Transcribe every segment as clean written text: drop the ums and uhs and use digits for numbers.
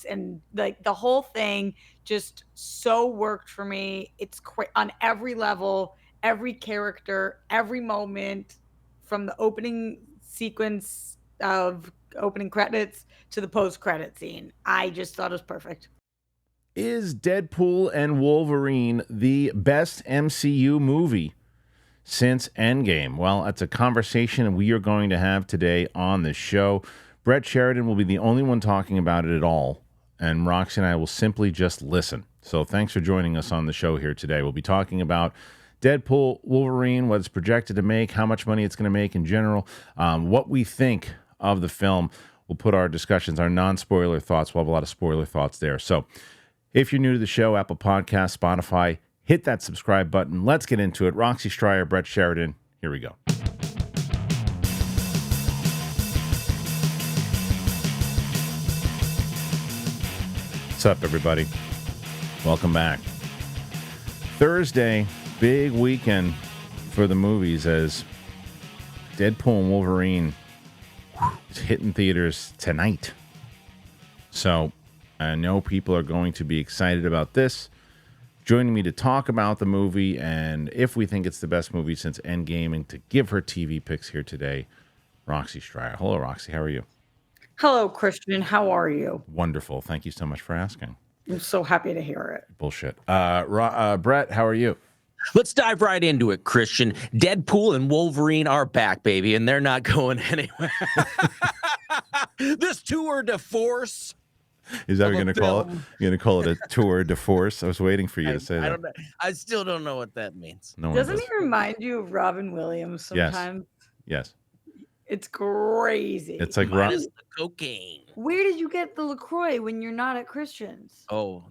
fights and like the whole thing just so worked for me. It's on every level, every character, every moment, from the opening sequence of opening credits to the post-credit scene. I just thought it was perfect. Is Deadpool and Wolverine the best MCU movie since Endgame? Well, that's a conversation we are going to have today on the show. Brett Sheridan will be the only one talking about it at all, and Roxy and I will simply just listen. So thanks for joining us on the show here today. We'll be talking about Deadpool, Wolverine, what it's projected to make, how much money it's going to make in general, what we think of the film. We'll put our discussions, our non-spoiler thoughts. We'll have a lot of spoiler thoughts there. So if you're new to the show, Apple Podcasts, Spotify, hit that subscribe button. Let's get into it. Roxy Stryer, Brett Sheridan. Here we go. What's up, everybody? Welcome back. Thursday, big weekend for the movies as Deadpool and Wolverine is hitting theaters tonight. So I know people are going to be excited about this. Joining me to talk about the movie and if we think it's the best movie since Endgame and to give her TV picks here today, Roxy Stryer. Hello, Roxy. How are you? Hello, Kristian. How are you? Wonderful. Thank you so much for asking. I'm so happy to hear it. Bullshit. Brett, how are you? Let's dive right into it, Kristian. Deadpool and Wolverine are back, baby, and they're not going anywhere. This tour de force. Is that what you're going to call it? You're going to call it a tour de force? I was waiting for you to say that. I don't know. I still don't know what that means. No, Doesn't he remind you of Robin Williams sometimes? Yes. It's crazy. It's like minus the cocaine. Where did you get the LaCroix when you're not at Christian's? Oh,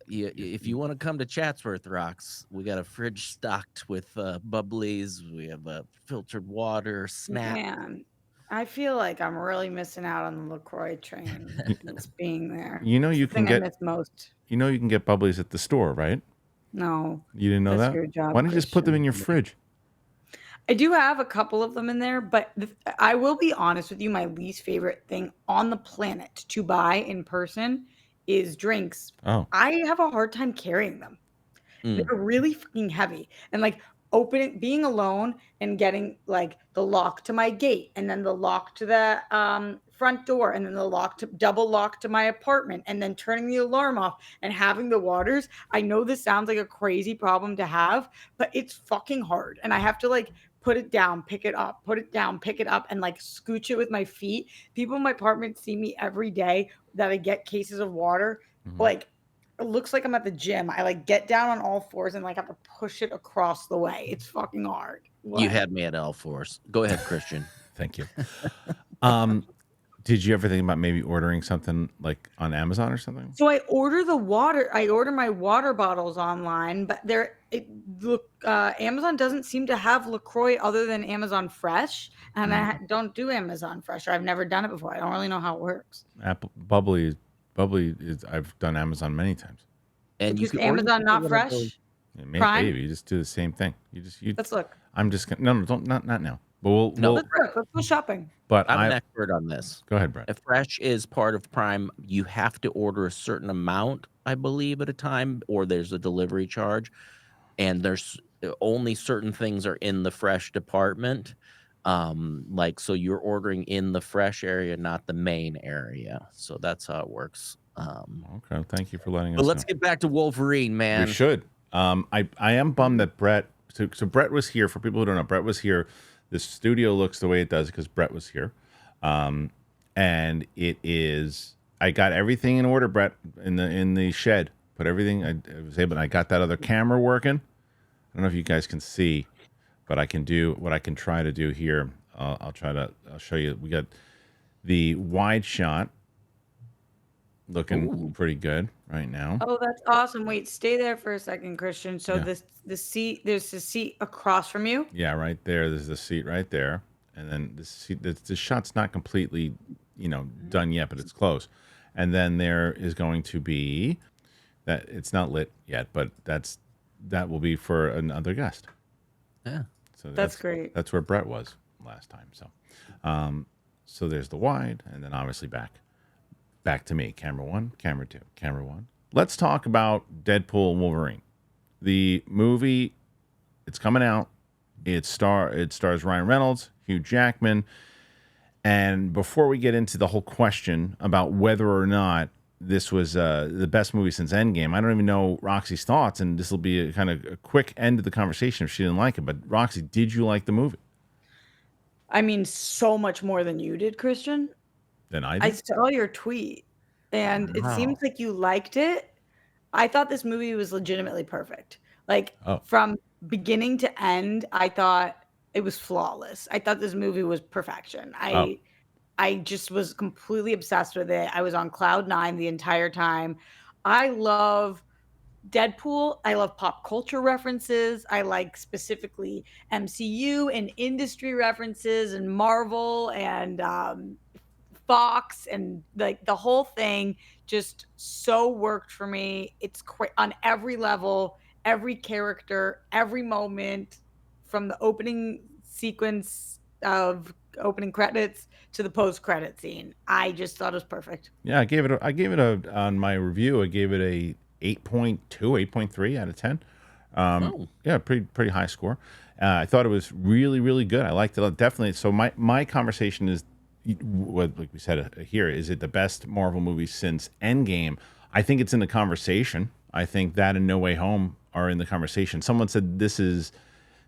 yeah, if you want to come to Chatsworth Rocks, we got a fridge stocked with bubblies. We have filtered water, snap. Man, I feel like I'm really missing out on the LaCroix train. Just being there. You know you It's the can thing I get miss most. You know you can get bubblies at the store, right? No. You didn't know That's that? your job, Why don't you just put them in your Kristian. fridge? I do have a couple of them in there, but I will be honest with you, my least favorite thing on the planet to buy in person is drinks. Oh. I have a hard time carrying them. Mm. They're really fucking heavy. And like being alone and getting like the lock to my gate and then the lock to the front door and then the double lock to my apartment and then turning the alarm off and having the waters. I know this sounds like a crazy problem to have, but it's fucking hard. And I have to like put it down, pick it up, put it down, pick it up, and like scooch it with my feet. People in my apartment see me every day that I get cases of water. Mm-hmm. Like, it looks like I'm at the gym. I like get down on all fours and like have to push it across the way. It's fucking hard. You had me at all fours. Go ahead, Kristian. Thank you. Did you ever think about maybe ordering something like on Amazon or something? So I order my water bottles online, but Amazon doesn't seem to have LaCroix other than Amazon Fresh, and I don't do Amazon Fresh. Or I've never done it before. I don't really know how it works. Bubbly is I've done Amazon many times. And Is Amazon not fresh? Maybe you just do the same thing. Let's look. I'm just gonna don't not now. But let's go shopping. But I'm an expert on this. Go ahead, Brett. If Fresh is part of Prime, you have to order a certain amount, I believe, at a time, or there's a delivery charge. And there's only certain things are in the Fresh department. So you're ordering in the Fresh area, not the main area. So that's how it works. Okay, thank you for letting us But let's know. get back to Wolverine, man. We should. I am bummed that Brett. So Brett was here. For people who don't know, Brett was here. The studio looks the way it does because Brett was here, and it is. I got everything in order, Brett, in the shed. Put everything. I was able. I got that other camera working. I don't know if you guys can see, but I can do what I can try to do here. I'll show you. We got the wide shot. Looking pretty good right now. Oh, that's awesome. Wait, stay there for a second, Kristian. So there's the seat across from you? Yeah, right there. There's the seat right there. And then the shot's not completely, done yet, but it's close. And then there is going to be that it's not lit yet, but that will be for another guest. Yeah. So that's great. That's where Brett was last time. So there's the wide and then obviously back. Back to me. Camera one, camera two, camera one. Let's talk about Deadpool and Wolverine. The movie, it's coming out. It stars Ryan Reynolds, Hugh Jackman. And before we get into the whole question about whether or not this was the best movie since Endgame, I don't even know Roxy's thoughts, and this will be a kind of a quick end of the conversation if she didn't like it. But Roxy, did you like the movie? I mean, so much more than you did, Kristian. Then I I did. saw your tweet, and it seems Wow. like you liked it. I thought this movie was legitimately perfect. Like, Oh, from beginning to end, I thought it was flawless. I thought this movie was perfection. oh, I just was completely obsessed with it. I was on cloud 9 the entire time. I love Deadpool. I love pop culture references. I like specifically MCU and industry references and Marvel and Fox, and like the whole thing just so worked for me. It's on every level, every character, every moment, from the opening sequence of opening credits to the post credit scene. I just thought it was perfect. yeah. I gave it on my review. I gave it a 8.2, 8.3 out of 10. Oh, Yeah, pretty high score. I thought it was really, really good. I liked it definitely. So my conversation is, what like we said here, is it the best Marvel movie since Endgame? I think it's in the conversation. I think that and No Way Home are in the conversation. Someone said this is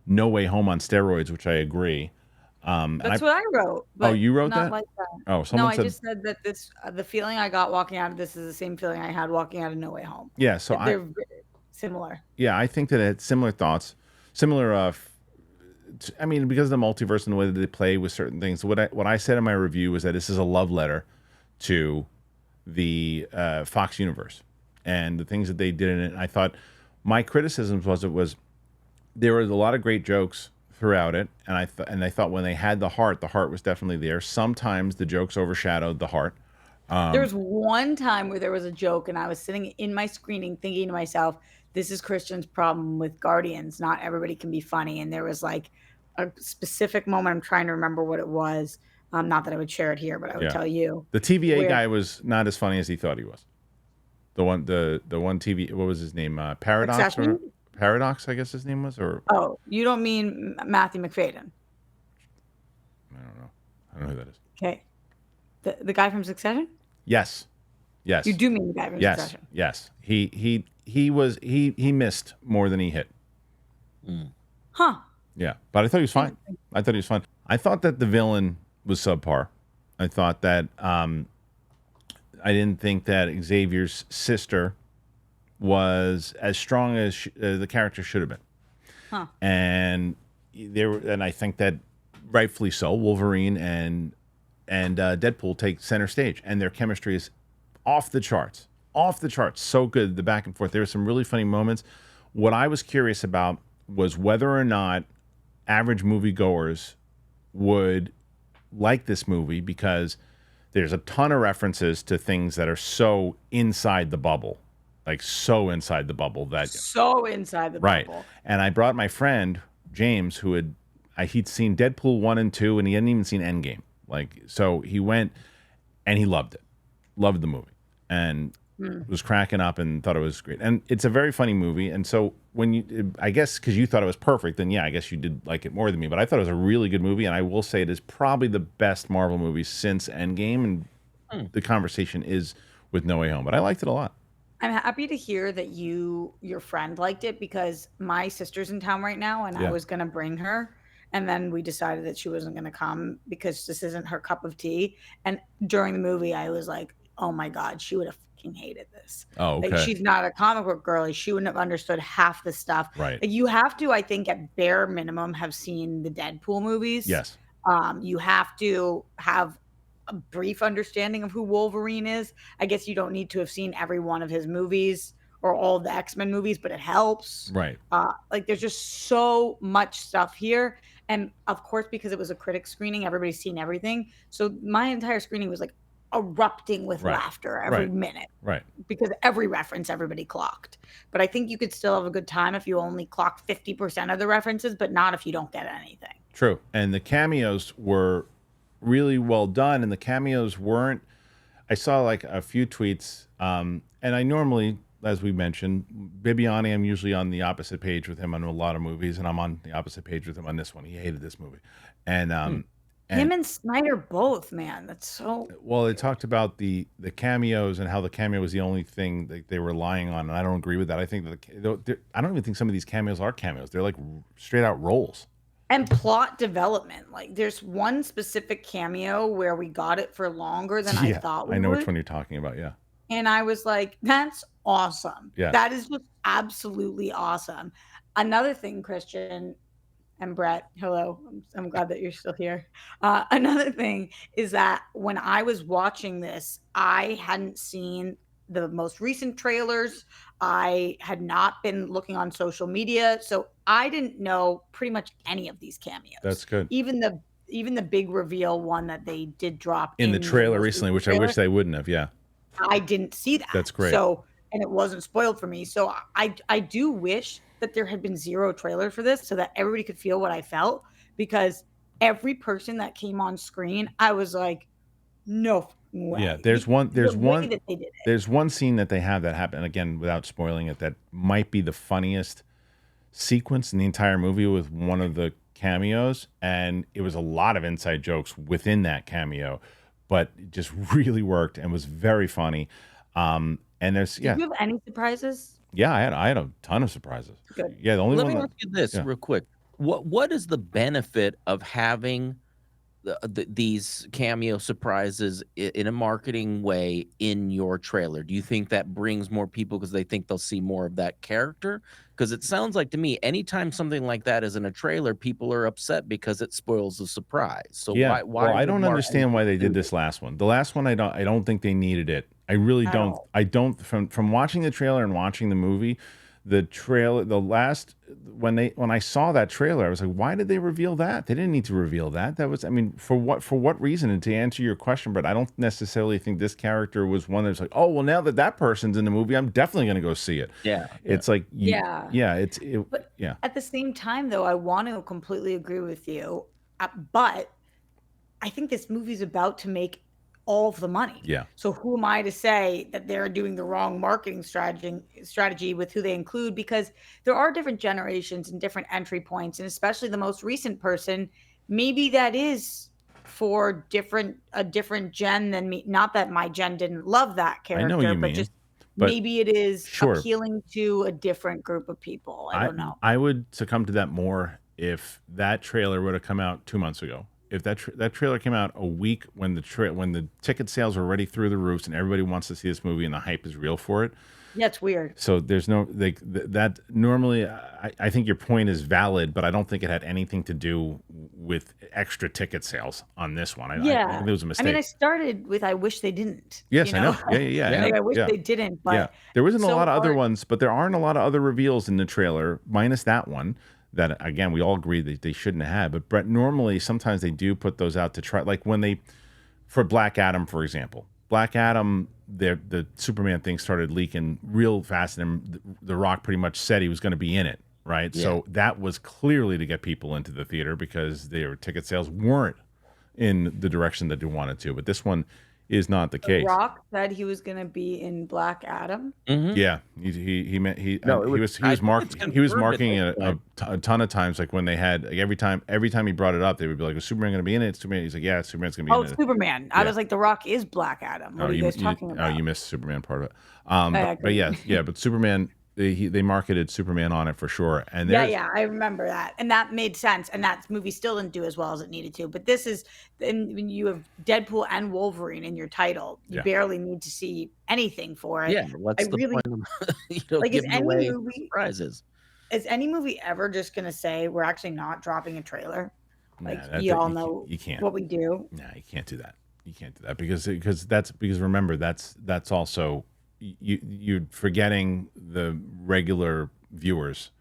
No Way Home on steroids, which I agree. And That's what I wrote, oh, but you wrote not that? like that. Oh, No, someone I said just said that this the feeling I got walking out of this is the same feeling I had walking out of No Way Home. yeah. So They're similar. yeah, I think that it had similar thoughts, similar. I mean, because of the multiverse and the way that they play with certain things. What I said in my review was that this is a love letter to the Fox universe and the things that they did in it. I thought my criticisms was there was a lot of great jokes throughout it, and I thought when they had the heart was definitely there. Sometimes the jokes overshadowed the heart. There's one time where there was a joke, and I was sitting in my screening thinking to myself, this is Christian's problem with Guardians. Not everybody can be funny. And there was like a specific moment. I'm trying to remember what it was. Not that I would share it here, but I would Yeah, tell you the TVA where guy was not as funny as he thought he was. The one TV, what was his name? Paradox, Succession. or Paradox, I guess his name was, or Oh, you don't mean Matthew McFadden. I don't know. I don't know who that is. Okay. The guy from Succession? Yes, You yes, do mean the guy from yes, Succession. yes. He missed more than he hit. Huh. Yeah, but I thought he was fine. I thought he was fine. I thought that the villain was subpar. I thought that I didn't think that Xavier's sister was as strong as the character should have been. Huh. And and I think that rightfully so. Wolverine and Deadpool take center stage, and their chemistry is off the charts, so good. The back and forth. There were some really funny moments. What I was curious about was whether or not average moviegoers would like this movie, because there's a ton of references to things that are so inside the bubble, like so inside the bubble that So inside the right. bubble. And I brought my friend James, who he'd seen Deadpool 1 and 2, and he hadn't even seen Endgame. Like, so he went and he loved it, loved the movie, and was cracking up and thought it was great. And it's a very funny movie. And so I guess because you thought it was perfect, then yeah, I guess you did like it more than me. But I thought it was a really good movie, and I will say it is probably the best Marvel movie since Endgame. And the conversation is with No Way Home, but I liked it a lot. I'm happy to hear that your friend liked it, because my sister's in town right now and I Yeah. was going to bring her, and then we decided that she wasn't going to come because this isn't her cup of tea. And during the movie I was like, "Oh my god, she would have fucking hated this." Oh, Like, okay. she's not a comic book girly. She wouldn't have understood half the stuff. Right. Like, you have to, I think, at bare minimum have seen the Deadpool movies. Yes. You have to have a brief understanding of who Wolverine is. I guess you don't need to have seen every one of his movies or all the X-Men movies, but it helps. Right. Like, there's just so much stuff here. And of course, because it was a critic screening, everybody's seen everything. So my entire screening was like erupting with Right. laughter every Right. minute, Right. because every reference everybody clocked. But I think you could still have a good time if you only clock 50% of the references, but not if you don't get anything. True. And the cameos were really well done, and the cameos weren't. I saw like a few tweets, and I normally, as we mentioned, Bibiani, I'm usually on the opposite page with him on a lot of movies, and I'm on the opposite page with him on this one. He hated this movie, and Hmm. Him and Snyder both, man. That's so well, they weird. talked about the cameos and how the cameo was the only thing that they were relying on, and I don't agree with that. I think that I don't even think some of these cameos are cameos. They're like straight out roles. And plot development. Like there's one specific cameo where we got it for longer than I Yeah, thought I we know which would. one you're talking about. Yeah, And I was like, that's awesome. yeah, That is just absolutely awesome. Another thing, Kristian and Brett, hello. I'm glad that you're still here. Another thing is that when I was watching this, I hadn't seen the most recent trailers. I had not been looking on social media, so I didn't know pretty much any of these cameos. that's good. Even the big reveal one that they did drop In the in the trailer most recently, recent which I wish trailer, they wouldn't have. Yeah, I didn't see that. that's great. So, and it wasn't spoiled for me. So I do wish that there had been zero trailer for this so that everybody could feel what I felt, because every person that came on screen, I was like, no fucking Yeah, way. The way that they did it. there's one scene that they have that happened again without spoiling it that might be the funniest sequence in the entire movie with one of the cameos, and it was a lot of inside jokes within that cameo, but it just really worked and was very funny. And there's Did you have any surprises? yeah, I had a ton of surprises. Good. Yeah, the only Let one me that ask you this yeah. real quick. What is the benefit of having these cameo surprises in a marketing way in your trailer? Do you think that brings more people because they think they'll see more of that character? Because it sounds like to me, anytime something like that is in a trailer, people are upset because it spoils the surprise. So Yeah, why well, I would don't marketing understand why they do did this last one. The last one, I don't think they needed it. I really At don't. all. I don't. From watching the trailer and watching the movie, the trailer, the last when I saw that trailer, I was like, why did they reveal that? They didn't need to reveal that. That was, I mean, for what reason? And to answer your question, but I don't necessarily think this character was one that's like, oh, well, now that that person's in the movie, I'm definitely going to go see it. Yeah, yeah. It's like, Yeah. yeah, But yeah, at the same time, though, I want to completely agree with you. But I think this movie's about to make all of the money. yeah. So who am I to say that they're doing the wrong marketing strategy with who they include? Because there are different generations and different entry points, and especially the most recent person, maybe that is for a different gen than me. Not that my gen didn't love that I know what character, you but mean, just but maybe it is sure. appealing to a different group of people. I don't know. I would succumb to that more if that trailer would have come out 2 months ago. If that trailer came out a week when when the ticket sales are already through the roofs and everybody wants to see this movie and the hype is real for it. Yeah, it's weird. So there's no that normally I think your point is valid, but I don't think it had anything to do with extra ticket sales on this one. I Yeah. think it was a I mean, I mistake. started with I wish they didn't, Yes, I know. Yeah, yeah, yeah. Like, I wish Yeah. they didn't, Yeah, but there wasn't a so lot of other hard. ones, but there aren't a lot of other reveals in the trailer, minus that one. That again, we all agree that they shouldn't have. But Brett, normally, sometimes they do put those out to try, like when they, for Black Adam, for example, Black Adam, the Superman thing started leaking real fast, and the Rock pretty much said he was going to be in it, right? Yeah. So that was clearly to get people into the theater because their ticket sales weren't in the direction that they wanted to. But this one is not the The case. Rock said he was gonna be in Black Adam. Mhm. Yeah, he meant No, he was I think it's marking confirmed at it this a ton of times. Like when they had like every time he brought it up, they would be like, "Is Superman going to be in it?" Superman. He's like, "Yeah, Superman's going to be Oh, in it." Superman. I Yeah. was like, The Rock is Black Adam. What are you guys talking about? you missed Superman part of it. I But yeah, agree. but Superman, they marketed Superman on it for sure. And Yeah, there's yeah, I remember that, and that made sense. And that movie still didn't do as well as it needed to. But this is, and when you have Deadpool and Wolverine in your title, you Yeah. barely need to see anything for it. Yeah, what's I the really point of like. giving away surprises? Is any movie ever just gonna say we're actually not dropping a trailer? Like nah, we all know you can't. what we do. Nah, you can't do that. You can't do that because remember that's also you're forgetting the regular viewers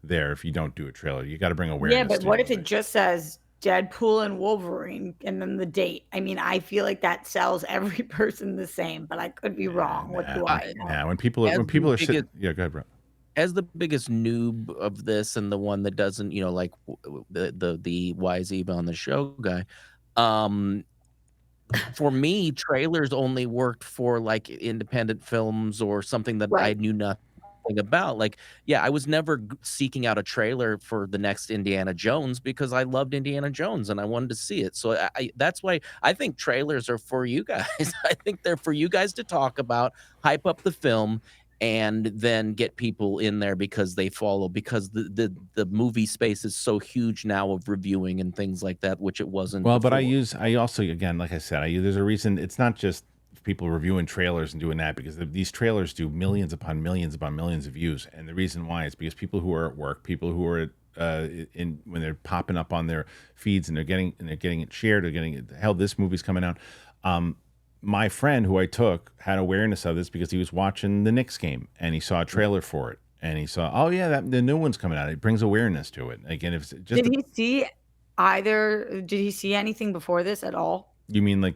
there if you don't do a trailer. You got to bring awareness. Yeah, but to what your if it movie. just says Deadpool and Wolverine and then the date? I mean, I feel like that sells every person the same, but I could be wrong. What do I know? Nah, when people As are the sitting, yeah, go ahead, bro. As the biggest noob of this and the one that doesn't, like the YZ on the show guy, um, For me, trailers only worked for, like, independent films or something that I Right. knew nothing about, like, yeah, I was never seeking out a trailer for the next Indiana Jones because I loved Indiana Jones and I wanted to see it, so that's why I think trailers are for you guys. I think they're for you guys to talk about, hype up the film, and then get people in there because they follow because the movie space is so huge now of reviewing and things like that, which it wasn't Well, but before. I also, again, like I said, there's a reason. It's not just people reviewing trailers and doing that because these trailers do millions upon millions of views. And the reason why is because people who are at work, people who are in when they're popping up on their feeds and they're getting it shared, they're getting it. Hell, this movie's coming out. My friend who I took had awareness of this because he was watching the Knicks game and he saw a trailer for it. And he saw, oh yeah, the new one's coming out. It brings awareness to it. Again, if it's just Did he see did he see anything before this at all? you mean like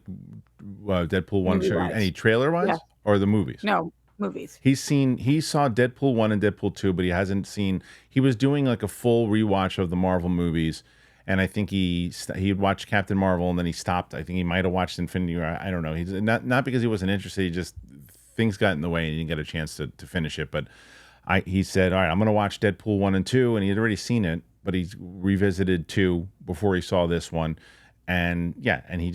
Deadpool 1 show any Movie-wise? trailer Yeah. wise or the movies? No, movies. He saw Deadpool 1 and Deadpool 2, but he hasn't seen he was doing like a full rewatch of the Marvel movies. And I think he'd watched Captain Marvel and then he stopped. I think he might have watched Infinity War. I don't know. He's not because he wasn't interested. He just things got in the way and he didn't get a chance to finish it. But he said, all right, I'm going to watch Deadpool 1 and 2. And he had already seen it, but he's revisited 2 before he saw this one. And yeah, and he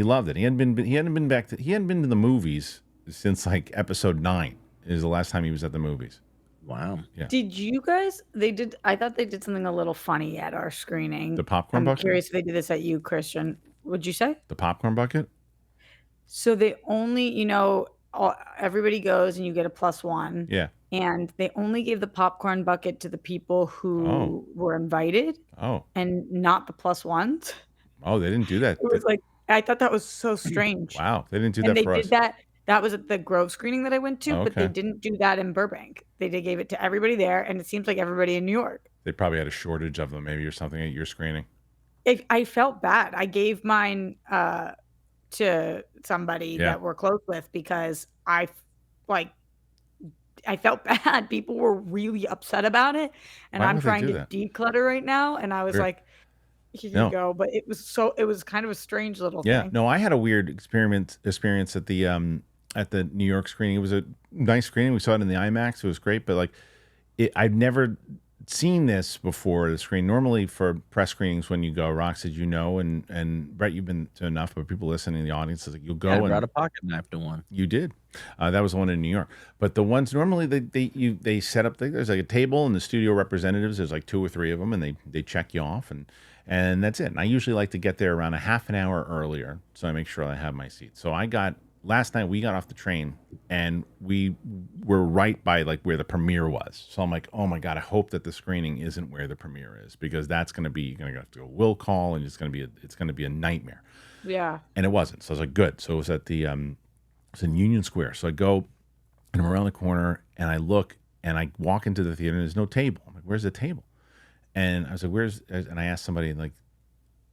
loved it. He hadn't been to the movies since like episode 9 is the last time he was at the movies. Wow. Yeah. Did you guys I thought they did something a little funny at our screening. The popcorn I'm bucket? curious if they did this at you, Kristian. What'd you say? The popcorn bucket? So they only, everybody goes and you get a +1. Yeah. And they only gave the popcorn bucket to the people who were invited Oh. and not the +1s. Oh, they didn't do that. It was like I thought that was so strange. Wow. They didn't do And that they for did us. that was at the Grove screening that I went to, but they Okay. didn't do that in Burbank. They gave it to everybody there, and it seems like everybody in New York. They probably had a shortage of them maybe or something at your screening. I felt bad. I gave mine to somebody that we're close with because I felt bad. People were really upset about it, and Why I'm would they trying do to that? declutter right now, and I was Weird. like, "Here you No. go." But it was kind of a strange little Yeah. thing. No, I had a weird experience at the New York screening. It was a nice screening. We saw it in the IMAX. It was great, but like I've never seen this before the screen. Normally for press screenings when you go, Rox, as you know, and Brett, you've been to enough, but people listening in the audience is like you'll go I and brought a pocket knife to one. you did. That was the one in New York. But the ones normally they set up there's like a table and the studio representatives. There's like 2 or 3 of them, and they check you off and that's it. And I usually like to get there around a half an hour earlier, so I make sure I have my seat. So last night we got off the train and we were right by like where the premiere was. So I'm like, oh my God, I hope that the screening isn't where the premiere is because that's going to be, you're going to have to go will call and it's going to be a nightmare. Yeah. And it wasn't. So I was like, good. So it was at it's in Union Square. So I go and I'm around the corner and I look and I walk into the theater and there's no table. I'm like, where's the table? And I was like, and I asked somebody like,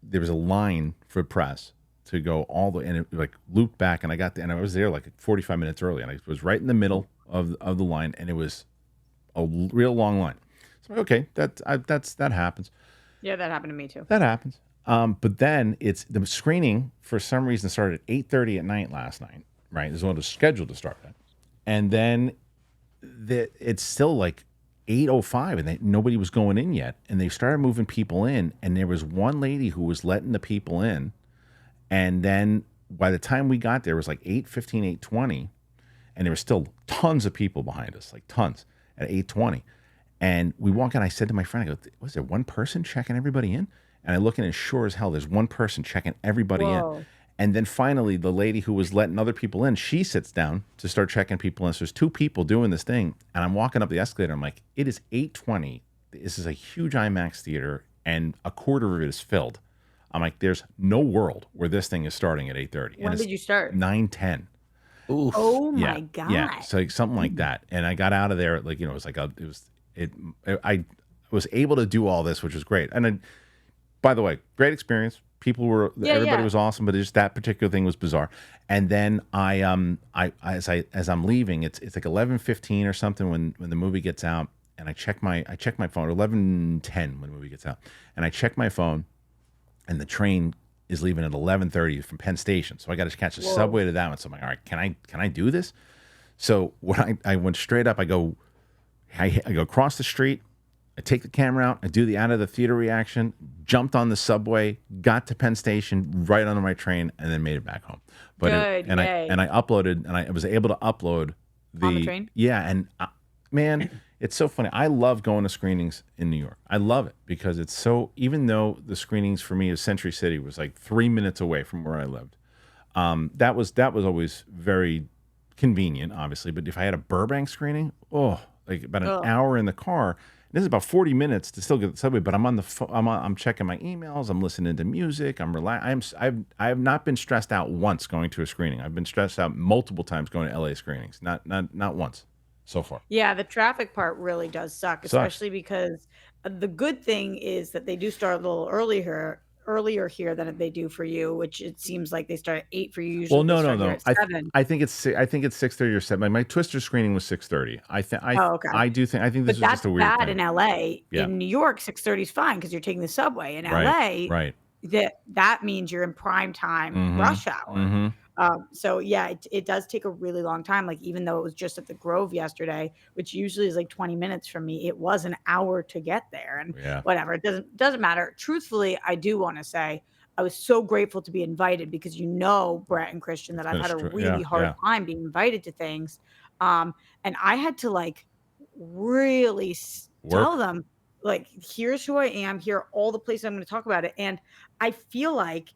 there was a line for press to go all the, and it like looped back and I got there and I was there like 45 minutes early and I was right in the middle of the line and it was a real long line. So okay, that happens. Yeah, that happened to me too. That happens. But then the screening for some reason started at 8:30 at night last night. Right, this is what it was scheduled to start at, and then it's still like 8:05 and nobody was going in yet, and they started moving people in, and there was one lady who was letting the people in. And then by the time we got there, it was like 8:15, 8:20, and there were still tons of people behind us, like tons at 8:20. And we walk in, I said to my friend, I go, was there one person checking everybody in? And I look in, and sure as hell, there's one person checking everybody in. And then finally, the lady who was letting other people in, she sits down to start checking people in. So there's 2 people doing this thing. And I'm walking up the escalator. I'm like, it is 8:20. This is a huge IMAX theater, and a quarter of it is filled. I'm like, there's no world where this thing is starting at 8:30. When did you start? 9:10. Oof. Oh Yeah, my God. yeah, so like something like that. And I got out of there like, it was like I was able to do all this, which was great. And then, by the way, great experience. People were everybody was awesome, but just that particular thing was bizarre. And then as I'm leaving, it's like 11:15 or something when the movie gets out, and I check my phone, 11:10 when the movie gets out, and I check my phone. And the train is leaving at 11:30 from Penn Station, so I got to catch a subway to that one. So I'm like, all right, can I do this? So when I went straight up, I go across the street, I take the camera out, I do the out of the theater reaction, jumped on the subway, got to Penn Station right onto my train, and then made it back home. But Good, yay. I uploaded, and I was able to upload On the train? Yeah, and man, it's so funny. I love going to screenings in New York. I love it because it's so. Even though the screenings for me of Century City was like 3 minutes away from where I lived, that was always very convenient, obviously. But if I had a Burbank screening, like about an hour in the car. This is about 40 minutes to still get the subway, but I'm on the I'm checking my emails. I'm listening to music. I'm relaxed. I have not been stressed out once going to a screening. I've been stressed out multiple times going to LA screenings. Not once so far. Yeah, the traffic part really does suck, especially because the good thing is that they do start a little earlier here than they do for you, which it seems like they start at 8 for you. Usually, Well, no. At 7. I think it's 6:30 or 7. My Twister screening was 6:30. Okay. I think this is just a weird bad thing. in LA. Yeah. In New York, 6:30 is fine because you're taking the subway. In LA, Right. that means you're in prime time rush hour. So yeah, it does take a really long time. Like even though it was just at the Grove yesterday, which usually is like 20 minutes from me, it was an hour to get there. And whatever, it doesn't matter. Truthfully, I do want to say I was so grateful to be invited because Brett and Kristian, that I've had a really hard time being invited to things. And I had to like really tell them like, here's who I am, here are all the places I'm going to talk about it. And I feel like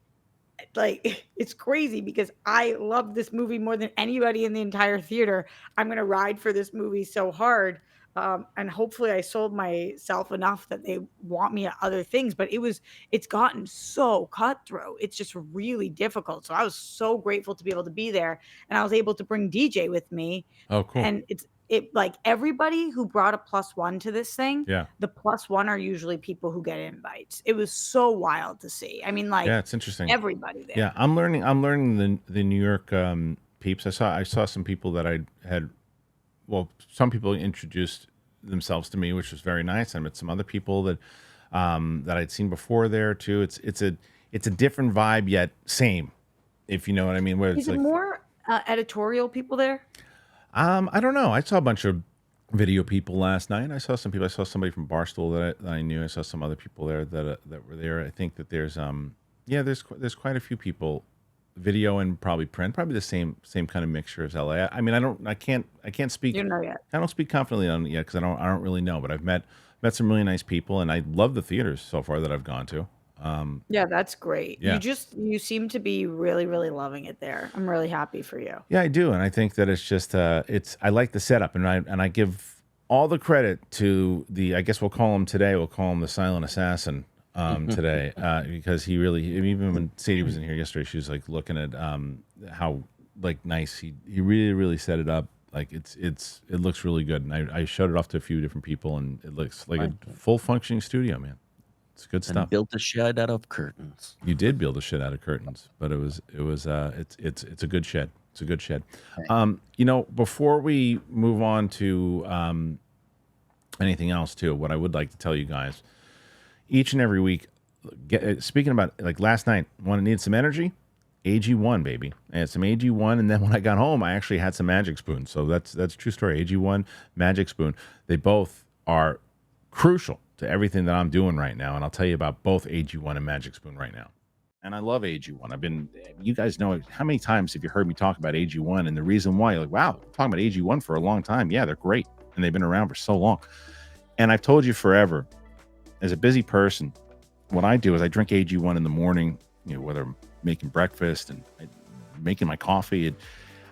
it's crazy because I love this movie more than anybody in the entire theater. I'm going to ride for this movie so hard. And hopefully I sold myself enough that they want me at other things, but it's gotten so cutthroat. It's just really difficult. So I was so grateful to be able to be there, and I was able to bring DJ with me. Oh, cool. And it like everybody who brought a +1 to this thing, the +1 are usually people who get invites. It was so wild to see. I mean, like, it's interesting. Everybody there. Yeah, I'm learning the New York peeps. I saw some people that I had. Well, some people introduced themselves to me, which was very nice. I met some other people that I'd seen before there too. It's a different vibe, yet same, if you know what I mean. Where it's Is it more editorial people there? I don't know. I saw a bunch of video people last night. I saw some people. I saw somebody from Barstool that I knew. I saw some other people there that were there. I think that there's there's quite a few people, video and probably print, probably the same kind of mixture as LA. I mean, I can't speak. You know yet. I don't speak confidently on it yet because I don't really know. But I've met some really nice people, and I love the theaters so far that I've gone to. Yeah, that's great. Yeah. You seem to be really, really loving it there. I'm really happy for you. Yeah, I do, and I think that it's just I like the setup, and I give all the credit to I guess we'll call him the silent assassin today because he really, even when Sadie was in here yesterday, she was like looking at how like nice he really set it up. Like it looks really good, and I showed it off to a few different people, and it looks like a full functioning studio, man. It's good stuff. And built a shed out of curtains. You did build a shed out of curtains, but it's a good shed. It's a good shed. Before we move on to anything else too, what I would like to tell you guys, each and every week, speaking about like last night, want to need some energy? AG1, baby. I had some AG1, and then when I got home, I actually had some Magic Spoon. So that's a true story. AG1, Magic Spoon. They both are crucial to everything that I'm doing right now, and I'll tell you about both AG1 and Magic Spoon right now. And I love AG1. You guys know how many times have you heard me talk about AG1, and the reason why, you're like, wow, I'm talking about AG1 for a long time. Yeah, they're great, and they've been around for so long. And I've told you forever, as a busy person, what I do is I drink AG1 in the morning, whether I'm making breakfast and making my coffee, and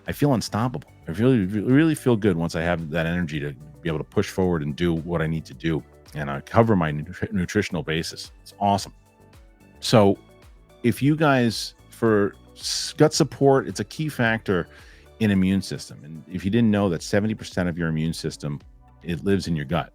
I feel unstoppable. I really feel good once I have that energy to be able to push forward and do what I need to do. And I cover my nutritional basis. It's awesome. So if you guys, for gut support, it's a key factor in immune system. And if you didn't know that 70% of your immune system, it lives in your gut.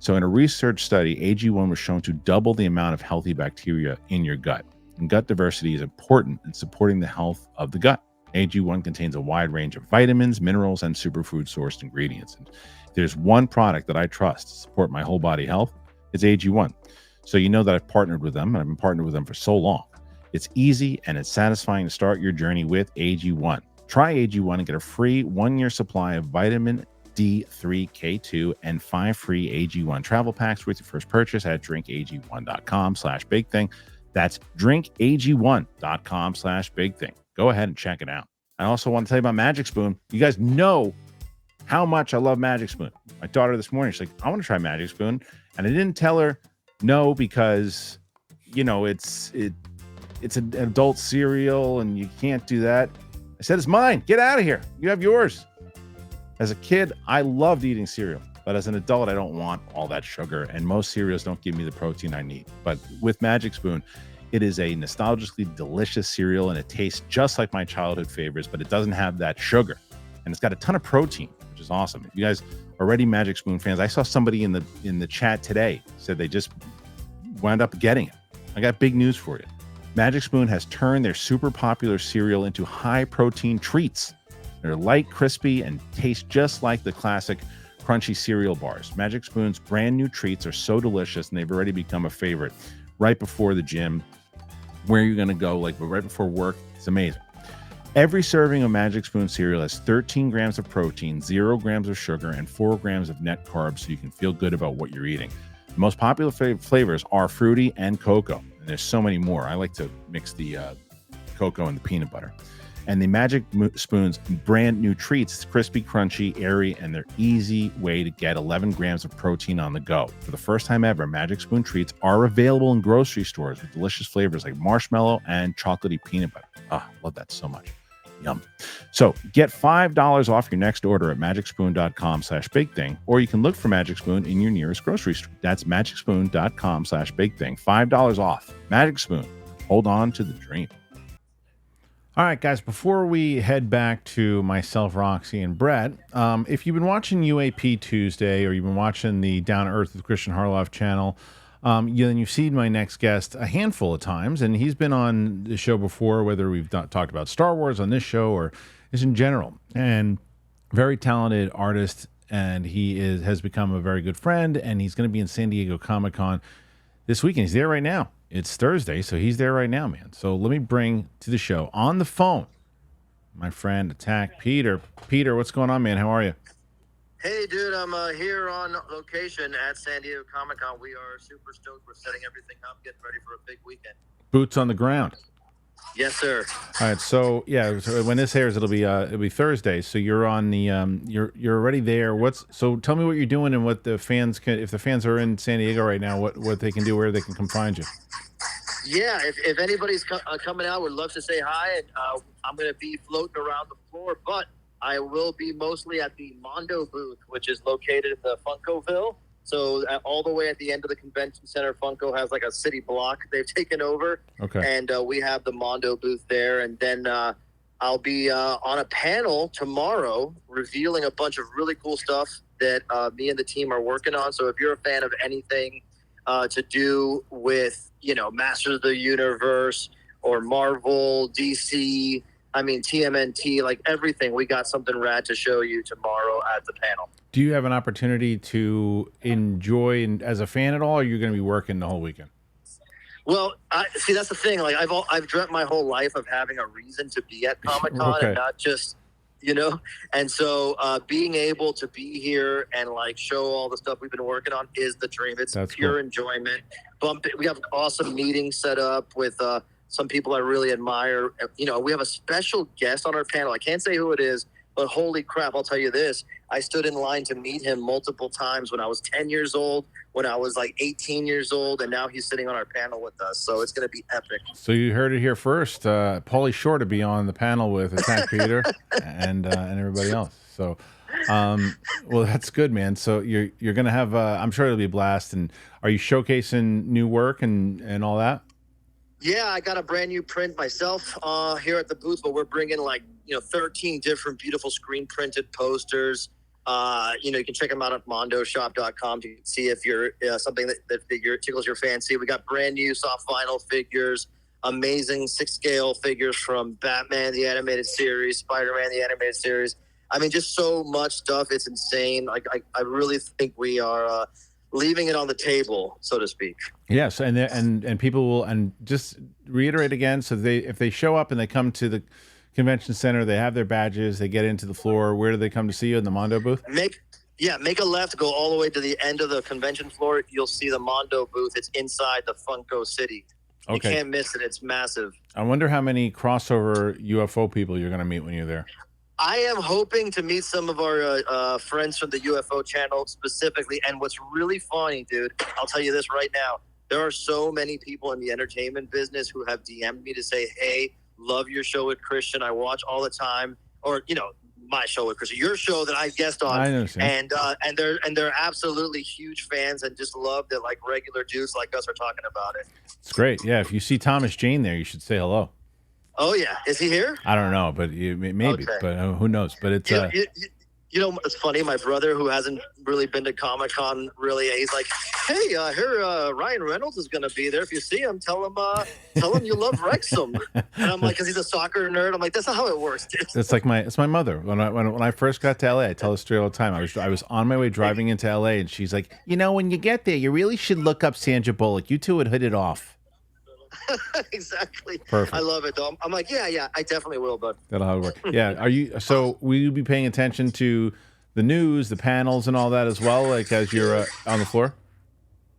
So in a research study, AG1 was shown to double the amount of healthy bacteria in your gut. And gut diversity is important in supporting the health of the gut. AG1 contains a wide range of vitamins, minerals, and superfood sourced ingredients. And if there's one product that I trust to support my whole body health, it's AG1. So you know that I've partnered with them, and I've been partnered with them for so long. It's easy and it's satisfying to start your journey with AG1. Try AG1 and get a free 1-year supply of Vitamin D3K2 and 5 free AG1 travel packs with your first purchase at drinkag1.com/bigthing. That's drinkag1.com/bigthing. Go ahead and check it out. I also want to tell you about Magic Spoon. You guys know how much I love Magic Spoon. My daughter this morning, she's like, I want to try Magic Spoon. And I didn't tell her no because, it's an adult cereal and you can't do that. I said, it's mine. Get out of here. You have yours. As a kid, I loved eating cereal. But as an adult, I don't want all that sugar. And most cereals don't give me the protein I need. But with Magic Spoon, it is a nostalgically delicious cereal and it tastes just like my childhood favorites, but it doesn't have that sugar. And it's got a ton of protein, which is awesome. If you guys are already Magic Spoon fans, I saw somebody in the chat today said they just wound up getting it. I got big news for you. Magic Spoon has turned their super popular cereal into high protein treats. They're light, crispy, and taste just like the classic crunchy cereal bars. Magic Spoon's brand new treats are so delicious and they've already become a favorite. Right before the gym, where you're going to go, like right before work, it's amazing. Every serving of Magic Spoon cereal has 13 grams of protein, 0 grams of sugar, and 4 grams of net carbs so you can feel good about what you're eating. The most popular flavors are fruity and cocoa, and there's so many more. I like to mix the cocoa and the peanut butter. And the Magic Spoon's brand new treats, it's crispy, crunchy, airy, and they're easy way to get 11 grams of protein on the go. For the first time ever, Magic Spoon treats are available in grocery stores with delicious flavors like marshmallow and chocolatey peanut butter. Ah, love that so much. Yum. So get $5 off your next order at magicspoon.com/bigthing, or you can look for Magic Spoon in your nearest grocery store. That's magicspoon.com/bigthing. $5 off. Magic Spoon. Hold on to the dream. All right, guys, before we head back to myself, Roxy, and Brett, if you've been watching UAP Tuesday or you've been watching the Down to Earth with Kristian Harloff channel, then you've seen my next guest a handful of times, and he's been on the show before, whether we've talked about Star Wars on this show or just in general. And very talented artist, and he has become a very good friend, and he's going to be in San Diego Comic-Con this weekend. He's there right now. It's Thursday, so he's there right now, man. So let me bring to the show on the phone my friend Attack Peter. Peter, what's going on, man? How are you? Hey, dude, I'm here on location at San Diego Comic-Con. We are super stoked. We're setting everything up, getting ready for a big weekend. Boots on the ground. Yes, sir. All right, so yeah, so when this airs, it'll be Thursday. So you're on the you're already there. So tell me what you're doing and what the fans can, if the fans are in San Diego right now, what they can do, where they can come find you. Yeah, if anybody's coming out, would love to say hi. And I'm going to be floating around the floor, but I will be mostly at the Mondo booth, which is located in the Funkville. So all the way at the end of the convention center, Funko has like a city block they've taken over. Okay. And we have the Mondo booth there. And then I'll be on a panel tomorrow revealing a bunch of really cool stuff that me and the team are working on. So if you're a fan of anything to do with, Masters of the Universe or Marvel, DC, TMNT, like everything, we got something rad to show you tomorrow at the panel. Do you have an opportunity to enjoy as a fan at all, or are you going to be working the whole weekend? Well, see, that's the thing. Like I've dreamt my whole life of having a reason to be at Comic-Con Okay. and not just, And so being able to be here and like show all the stuff we've been working on is the dream. It's That's pure cool. enjoyment. We have awesome meetings set up with some people I really admire. We have a special guest on our panel. I can't say who it is, but holy crap, I'll tell you this. I stood in line to meet him multiple times when I was 10 years old, when I was like 18 years old, and now he's sitting on our panel with us. So it's going to be epic. So you heard it here first. Paulie Shore to be on the panel with Attack Peter and everybody else. So, well, that's good, man. So you're going to have, I'm sure it'll be a blast. And are you showcasing new work and all that? Yeah, I got a brand new print myself here at the booth, but we're bringing 13 different beautiful screen printed posters. You can check them out at mondoshop.com to see if you're something that tickles your fancy. We got brand new soft vinyl figures, amazing 6-scale figures from Batman, the animated series, Spider-Man, the animated series. Just so much stuff. It's insane. I really think we are leaving it on the table, so to speak. Yes, and people will, and just reiterate again. So if they show up and they come to the convention center, they have their badges, they get into the floor. Where do they come to see you? In the Mondo booth? Make a left, go all the way to the end of the convention floor. You'll see the Mondo booth. It's inside the Funko City. You Okay. can't miss it. It's massive. I wonder how many crossover UFO people you're going to meet when you're there. I am hoping to meet some of our friends from the UFO channel specifically. And what's really funny, dude, I'll tell you this right now. There are so many people in the entertainment business who have DM'd me to say, hey, love your show with Kristian. I watch all the time. Or, my show with Kristian, your show that I guest on. I understand. And they're absolutely huge fans and just love that like regular dudes like us are talking about it. It's great. Yeah, if you see Thomas Jane there, you should say hello. Oh yeah, is he here? I don't know, but maybe. Okay. But who knows? But it's it's funny. My brother, who hasn't really been to Comic-Con, he's like, "Hey, I hear Ryan Reynolds is going to be there. If you see him, tell him you love Wrexham." And I'm like, "Cause he's a soccer nerd." I'm like, "That's not how it works, dude." It's like it's my mother. When I first got to LA, I tell the story all the time. I was on my way driving into LA, and she's like, when you get there, you really should look up Sandra Bullock. You two would hit it off. Exactly. Perfect. I love it, though. I'm like, yeah, I definitely will, bud. That'll how it work. Yeah. So will you be paying attention to the news, the panels, and all that as well, like as you're on the floor?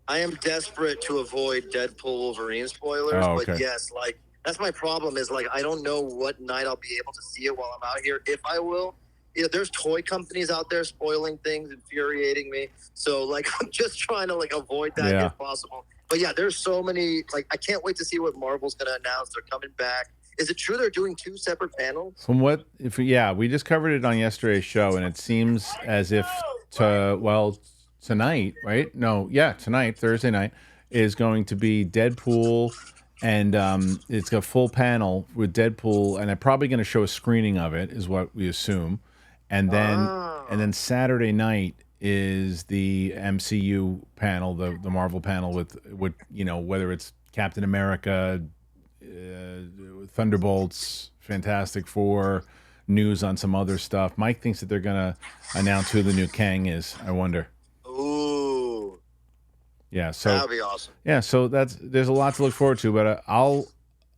I am desperate to avoid Deadpool Wolverine spoilers, Oh, okay. but yes, like that's my problem. Is like I don't know what night I'll be able to see it while I'm out here, if I will. There's toy companies out there spoiling things, infuriating me. So like I'm just trying to like avoid that if possible. But yeah, there's so many. Like I can't wait to see what Marvel's gonna announce. They're coming back. Is it true they're doing 2 separate panels? From we just covered it on yesterday's show, and it seems as if tonight, right? No, tonight, Thursday night, is going to be Deadpool, and it's got a full panel with Deadpool, and they're probably going to show a screening of it, is what we assume, and then Saturday night is the MCU panel, the Marvel panel with whether it's Captain America, Thunderbolts, Fantastic Four, news on some other stuff. Mike thinks that they're going to announce who the new Kang is. I wonder. Ooh. Yeah, so that'd be awesome. Yeah, so there's a lot to look forward to, but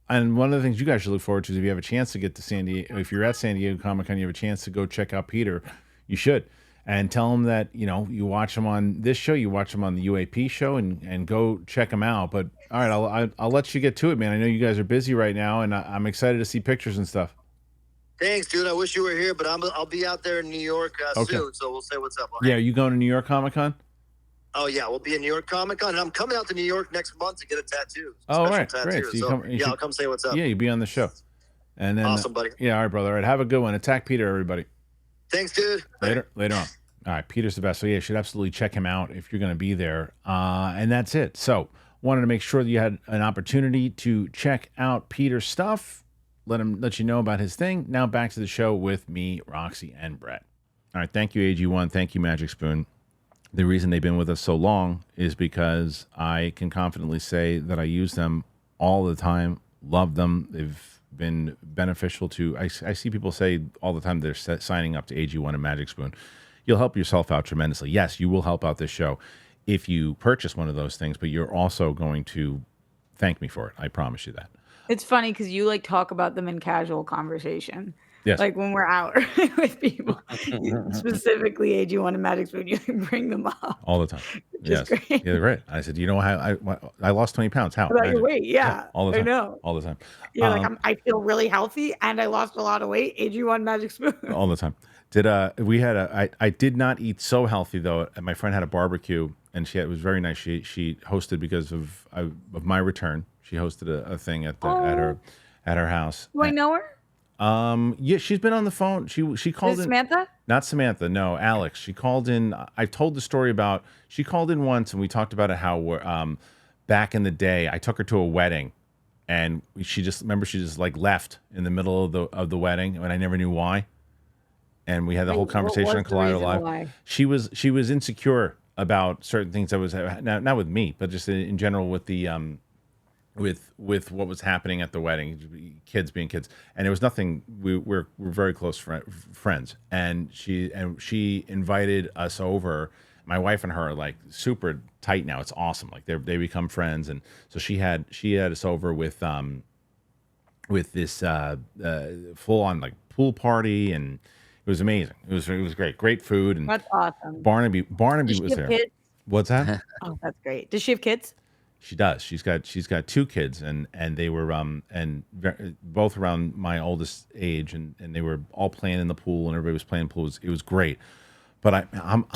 and one of the things you guys should look forward to is if you have a chance to get to San Diego, if you're at San Diego Comic-Con, you have a chance to go check out Peter, you should. And tell him that, you watch him on this show, you watch him on the UAP show, and go check him out. But all right, I'll let you get to it, man. I know you guys are busy right now, and I'm excited to see pictures and stuff. Thanks, dude. I wish you were here, but I'll be out there in New York soon, so we'll say what's up. Yeah, are you going to New York Comic-Con? Oh, yeah, we'll be in New York Comic-Con, and I'm coming out to New York next month to get a tattoo. Oh, right, tattoo. great. So I'll come say what's up. Yeah, you'll be on the show. And then, awesome, buddy. Yeah, all right, brother. All right, have a good one. Attack Peter, everybody. Thanks, dude. Later on. All right, Peter's the best. So, yeah, you should absolutely check him out if you're going to be there. And that's it. So, wanted to make sure that you had an opportunity to check out Peter's stuff. Let you know about his thing. Now back to the show with me, Roxy, and Brett. All right, thank you, AG1. Thank you, Magic Spoon. The reason they've been with us so long is because I can confidently say that I use them all the time, love them. They've been beneficial to, I see people say all the time they're signing up to AG1 and Magic Spoon. You'll help yourself out tremendously. Yes, you will help out this show if you purchase one of those things, but you're also going to thank me for it. I promise you that. It's funny because you like talk about them in casual conversation. Yes. Like when we're out with people, specifically AG1 and Magic Spoon, you bring them up. All the time. Yes. Great. Yeah, right. I said, how I lost 20 pounds. How? About your weight, yeah. All the time. I know. All the time. Yeah, I feel really healthy and I lost a lot of weight. AG1 Magic Spoon. All the time. I did not eat so healthy though. My friend had a barbecue and it was very nice. She hosted because of my return. She hosted a thing at her house. Do I know her? Yeah, she's been on the phone. She called in. Samantha? Not Samantha, no, Alex. She called in. I told the story about. She called in once, and we talked about it. How back in the day, I took her to a wedding, and she just like left in the middle of the wedding, and I never knew why. And we had the whole conversation on Collider Live. She was insecure about certain things that was not with me, but just in general with the with what was happening at the wedding, kids being kids, and it was nothing. We're very close friends, and she invited us over, My wife and her are like super tight now. It's awesome. Like they become friends, and so she had us over with this full on like pool party, and it was amazing. It was great, great food, and That's awesome. Barnaby Does she was have there. kids? What's that? Oh, that's great. Does she have kids? She does. She's got two kids, and they were both around my oldest age, and they were all playing in the pool, and everybody was playing pool. It was great. But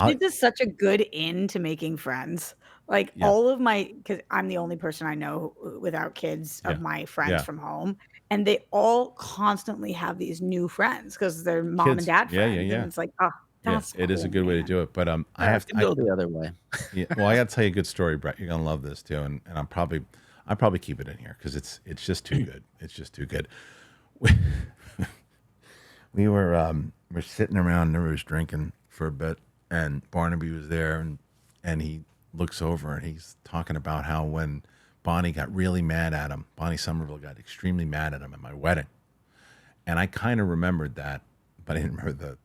Kids is such a good in to making friends. Like yeah, all of my, because I'm the only person I know without kids yeah, of my friends yeah. from home, and they all constantly have these new friends because they're mom and Kids, dad yeah, yeah, friends, and yeah, it's like, oh, yeah. that's It is a cool, good way to man. do it. But I I have can go the other way. yeah. Well, I got to tell you a good story, Brett. You're gonna love this too, and I probably keep it in here because it's just too good. It's just too good. We, we're sitting around and everybody was drinking for a bit, and Barnaby was there, and he looks over and he's talking about how when Bonnie got really mad at him, Bonnie Somerville got extremely mad at him at my wedding, and I kind of remembered that, but I didn't remember the.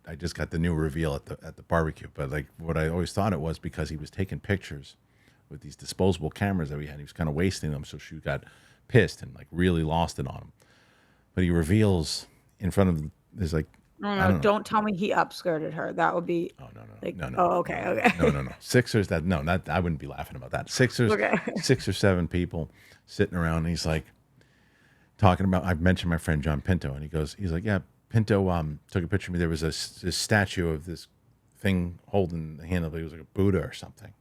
I just got the new reveal at the barbecue, but like what I always thought it was because he was taking pictures with these disposable cameras that we had. He was kind of wasting them, so she got pissed and like really lost it on him. But he reveals in front of there's like No, I no, don't know. don't tell me he upskirted her. That would be Oh no like, no no oh, no okay, no okay, no no no Sixers that no not I wouldn't be laughing about that. okay. 6 or 7 people sitting around. And he's like talking about. I've mentioned my friend John Pinto, and he's like, yeah, Pinto took a picture of me. There was this statue of this thing holding the hand of it was like a Buddha or something.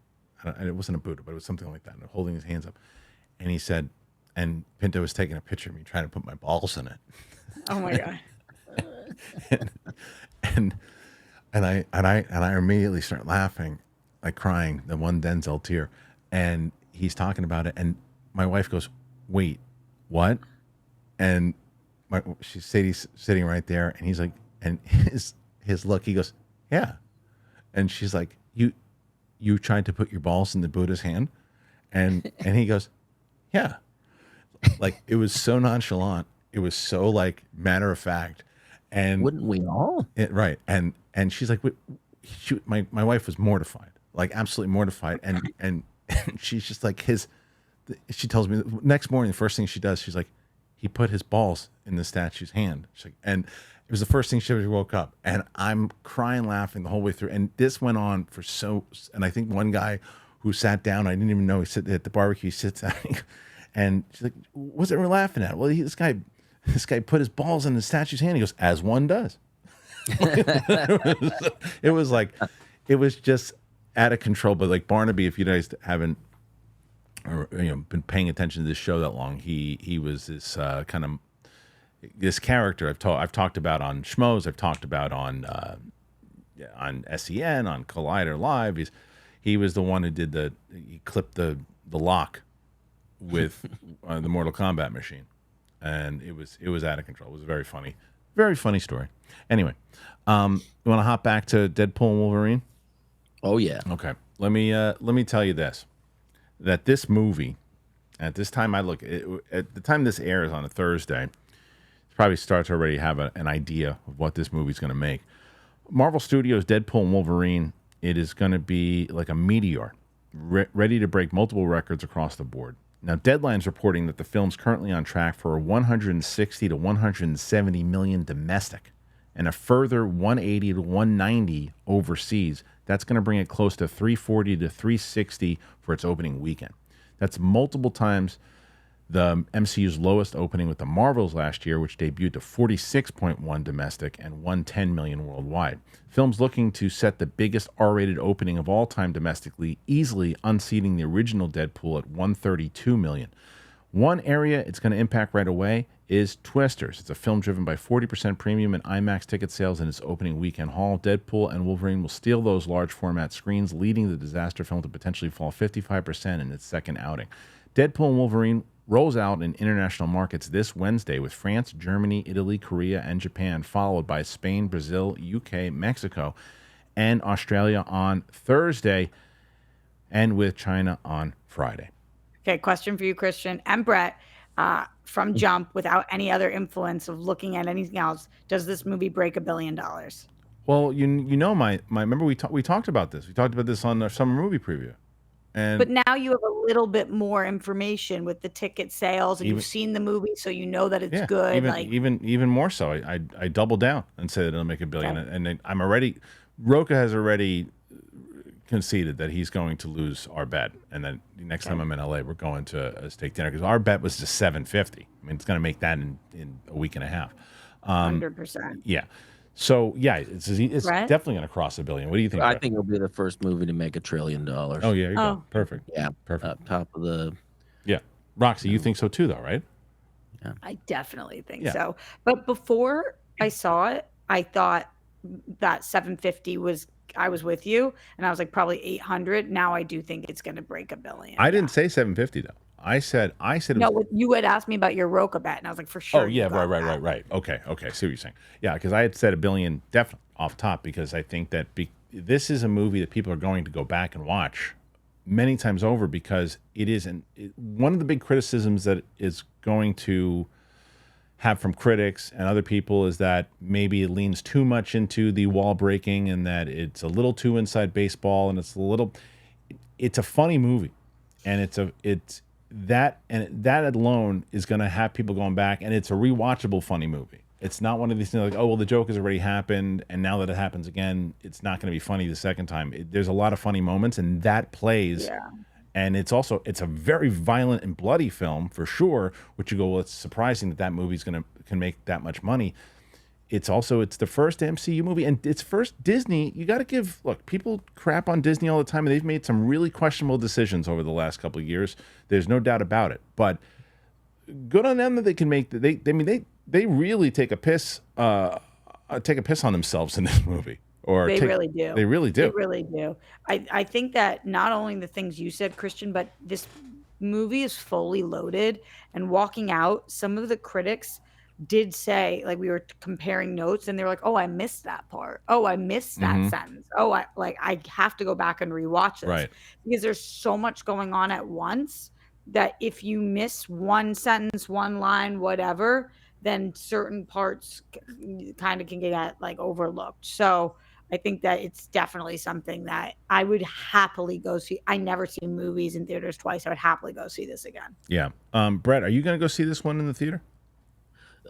And it wasn't a Buddha, but it was something like that, and holding his hands up. And he said, and Pinto was taking a picture of me trying to put my balls in it. Oh my god. and I immediately start laughing, like crying, the one Denzel tear. And he's talking about it, and my wife goes, "Wait, what?" And she's sitting right there, and he's like, and his look, he goes, "Yeah," and she's like, "You tried to put your balls in the Buddha's hand," and he goes, "Yeah." Like it was so nonchalant, it was so like matter of fact, and Wouldn't we all? right, and she's like, my wife was mortified, like absolutely mortified, and she's just like she tells me the next morning the first thing she does, she's like, he put his balls in the statue's hand. She's like, and it was the first thing she ever woke up, and I'm crying laughing the whole way through, and this went on for and I think one guy who sat down, I didn't even know he sit at the barbecue, he sits down, and she's like, what's everyone laughing at? Well, this guy put his balls in the statue's hand. He goes, as one does. It was like, it was just out of control. But like Barnaby, if you guys haven't been paying attention to this show that long, he was this kind of this character I've talked about on Schmoes. I've talked about on SEN, on Collider Live. He was the one who did he clipped the lock with the Mortal Kombat machine, and it was out of control. It was very funny story. Anyway, you want to hop back to Deadpool and Wolverine? Oh yeah. Okay, let me tell you this: that this movie, at this time at the time this airs on a Thursday, it probably starts to already have an idea of what this movie's going to make. Marvel Studios' Deadpool and Wolverine, it is going to be like a meteor, ready to break multiple records across the board. Now, Deadline's reporting that the film's currently on track for 160 to 170 million domestic, and a further 180 to 190 overseas. That's going to bring it close to 340 to 360 for its opening weekend. That's multiple times the MCU's lowest opening with the Marvels last year, which debuted to 46.1 domestic and 110 million worldwide. Film's looking to set the biggest R-rated opening of all time domestically, easily unseating the original Deadpool at 132 million. One area it's going to impact right away is Twisters. It's a film driven by 40% premium and IMAX ticket sales in its opening weekend haul. Deadpool and Wolverine will steal those large format screens, leading the disaster film to potentially fall 55% in its second outing. Deadpool and Wolverine rolls out in international markets this Wednesday with France, Germany, Italy, Korea, and Japan, followed by Spain, Brazil, UK, Mexico, and Australia on Thursday, and with China on Friday. Okay, question for you, Kristian and Brett. From Jump, without any other influence of looking at anything else, does this movie break $1 billion? Well, you know my remember we talked about this. We talked about this on our summer movie preview. And But now you have a little bit more information with the ticket sales, and even you've seen the movie, so you know that it's yeah, good. Like, even more so. I double down and say that it'll make $1 billion, okay. and then Roca has already conceded that he's going to lose our bet, and then the next time I'm in LA, we're going to a steak dinner because our bet was just $750. I mean, it's going to make that in a week and a half. 100%. Yeah. So yeah, it's Brett? definitely going to cross $1 billion. What do you think? I Brett? think it'll be the first movie to make $1 trillion. Oh yeah, there you go. Oh. Perfect. Yeah, Perfect. top of the. Yeah, Roxy, you think so too, though, right? I definitely think Yeah. so. But before I saw it, I thought that 750 was, I was with you, and I was like probably 800. Now I do think it's going to break $1 billion. I didn't say 750 though. I said it No, was. you had asked me about your Roca bet, and I was like, for sure. Oh you yeah, got that. right. Okay. See what you're saying. Yeah, because I had said $1 billion definitely off top because I think that this is a movie that people are going to go back and watch many times over because one of the big criticisms that is going to have from critics and other people is that maybe it leans too much into the wall breaking and that it's a little too inside baseball and it's a funny movie and that alone is going to have people going back, and it's a rewatchable funny movie. It's not one of these things like, oh well, the joke has already happened and now that it happens again, it's not going to be funny the second time. There's a lot of funny moments and that plays. Yeah. And it's a very violent and bloody film for sure, which you go, well, it's surprising that movie's can make that much money. It's the first MCU movie and it's first Disney. You got to look, people crap on Disney all the time and they've made some really questionable decisions over the last couple of years. There's no doubt about it, but good on them that they can make, they really take a piss on themselves in this movie. They really do. They really do. They really do. I think that not only the things you said, Kristian, but this movie is fully loaded. And walking out, some of the critics did say, like, we were comparing notes, and they were like, "Oh, I missed that part. Oh, I missed that sentence. Oh, I have to go back and rewatch this." Right. Because there's so much going on at once that if you miss one sentence, one line, whatever, then certain parts kind of can get like overlooked. So I think that it's definitely something that I would happily go see. I never see movies in theaters twice. I would happily go see this again. Yeah. Brett, are you going to go see this one in the theater?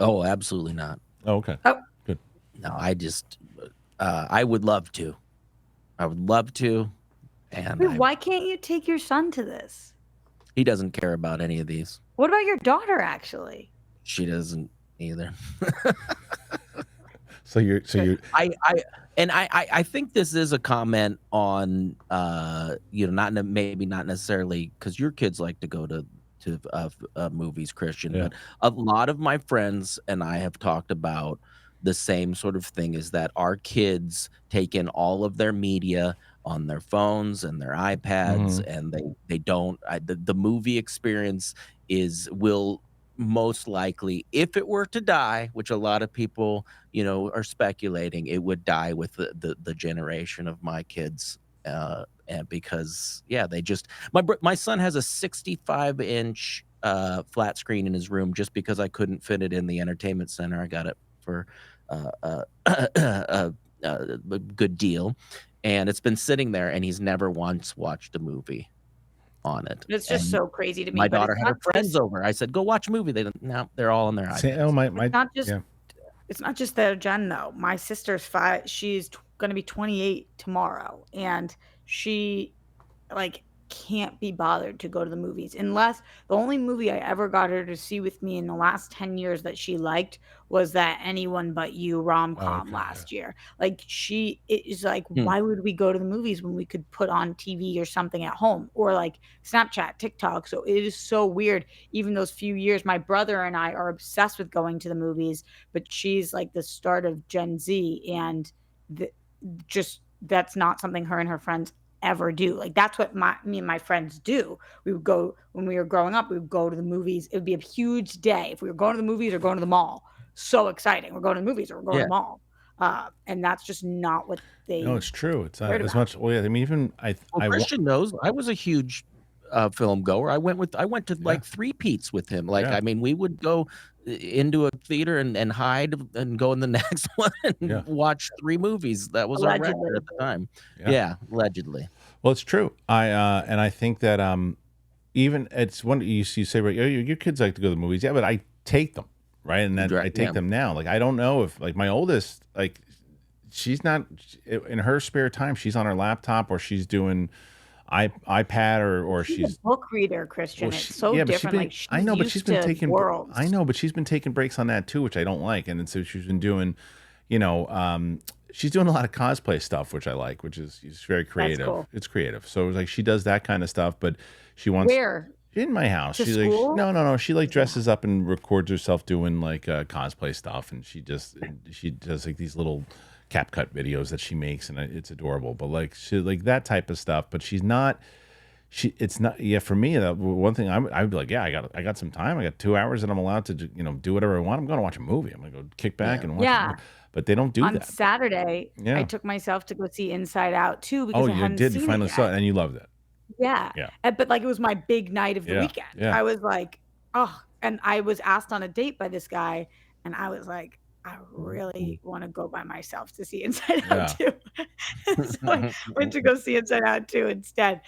Oh, absolutely not. Oh, okay. Oh. Good. No, I would love to. I would love to. And Wait, why can't you take your son to this? he doesn't care about any of these. What about your daughter, actually? She doesn't either. So you're I think this is a comment on maybe not necessarily because your kids like to go to movies, Kristian, Yeah. but a lot of my friends and I have talked about the same sort of thing is that our kids take in all of their media on their phones and their iPads and they don't the movie experience will most likely, if it were to die, which a lot of people are speculating, it would die with the generation of my kids, and because they just my son has a 65-inch flat screen in his room just because I couldn't fit it in the entertainment center. I got it for a good deal, and it's been sitting there, and he's never once watched a movie on it. It's just so crazy to me. My but daughter it's had her not friends just- over. I said, "Go watch a movie." They're all on their iPads. oh my It's not just yeah. it's not just their gen though. My sister's 5. She's going to be 28 tomorrow, and she can't be bothered to go to the movies unless the only movie I ever got her to see with me in the last 10 years that she liked was that Anyone But You rom-com last year. She is like, why would we go to the movies when we could put on TV or something at home or like Snapchat, TikTok? So it is so weird. Even those few years, my brother and I are obsessed with going to the movies, but she's like the start of Gen Z, and that's not something her and her friends ever do. Like that's what me and my friends do. We would go when we were growing up. We would go to the movies. It would be a huge day if we were going to the movies or going to the mall. So exciting! We're going to the movies or we're going to the mall, and that's just not what they. No, it's true. It's not as much. Well, yeah. I mean, even Kristian knows I was a huge film goer. I went to Yeah. like 3 peats with him. Like, Yeah. I mean, we would go into a theater and hide and go in the next one and Yeah. watch 3 movies. That was our record Allegedly. at the time. Yeah. Yeah, allegedly. Well, it's true. And I think that even it's one you say, right, your kids like to go to the movies. Yeah, but I take them, right? And then I take Yeah. them now. Like, I don't know if, like, my oldest, like, she's not in her spare time, she's on her laptop or she's doing iPad or She's she's a book reader, Christian. It's so yeah, but different. Like, she's I know, but she's used been to taking worlds. I know, but she's been taking breaks on that too, which I don't like. And then so she's been doing, she's doing a lot of cosplay stuff, which I like, which is very creative. cool. It's creative. So it's like she does that kind of stuff, but she wants Where? in my house. To She's like, school? no. She like dresses up and records herself doing like cosplay stuff, and she does like these little CapCut videos that she makes, and it's adorable. But like she like that type of stuff. But she's not. It's not. Yeah, for me, one thing I'd be like, yeah, I got some time. I got 2 hours, and I'm allowed to do whatever I want. I'm going to watch a movie. I'm going to go kick back and watch. Yeah. But they don't do On that. Saturday, Yeah. I took myself to go see Inside Out too because Oh, I you hadn't did seen finally it saw yet. it, and you loved it. Yeah. Yeah. But like it was my big night of the Yeah, weekend. yeah. I was like, oh, and I was asked on a date by this guy, and I was like, I really want to go by myself to see Inside Out too. So I went to go see Inside Out 2 instead.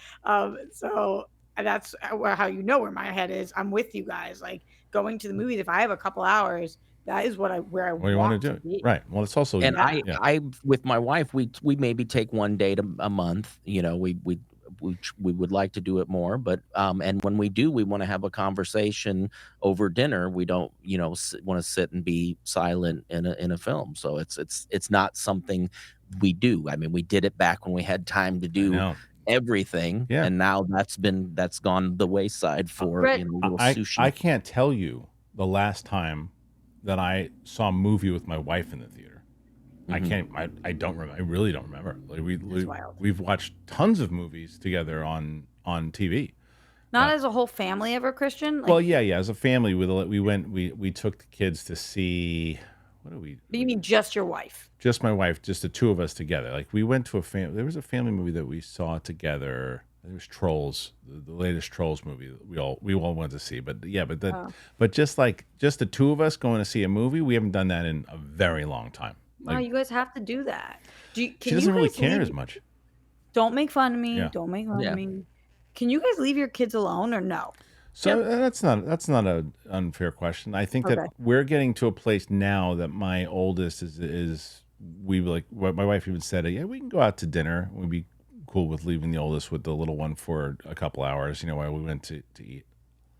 So that's how you know where my head is. I'm with you guys. Like going to the movies, if I have a couple hours, that is where I What do you want want to to do? be. Right. Well, it's also And yeah. I with my wife, we maybe take one date a month. We would like to do it more, but and when we do, we want to have a conversation over dinner. We don't want to sit and be silent in a film. So it's not something we do. I mean, we did it back when we had time to I do know. everything, Yeah. and now that's gone the wayside for Brett, little I sushi. can't tell you the last time that I saw a movie with my wife in the theater. I can't. I don't remember. I really don't remember. Like wild. we've watched tons of movies together on TV. Not as a whole family ever, Christian. Like, Well, yeah. As a family, we took the kids to see. What do we? but you mean just your wife? Just my wife, just the two of us together. Like we went to there was a family movie that we saw together. It was Trolls, the latest Trolls movie that we all went to see. But yeah, but just the two of us going to see a movie, we haven't done that in a very long time. Wow, Like, you guys have to do that. she doesn't really care as leave, much. Don't make fun of me. Yeah. Don't make fun Yeah. of me. Can you guys leave your kids alone or no? So that's not an unfair question. I think Okay. that we're getting to a place now that my oldest is we like what my wife even said. Yeah, we can go out to dinner. We'd be cool with leaving the oldest with the little one for a couple hours. While we went to eat.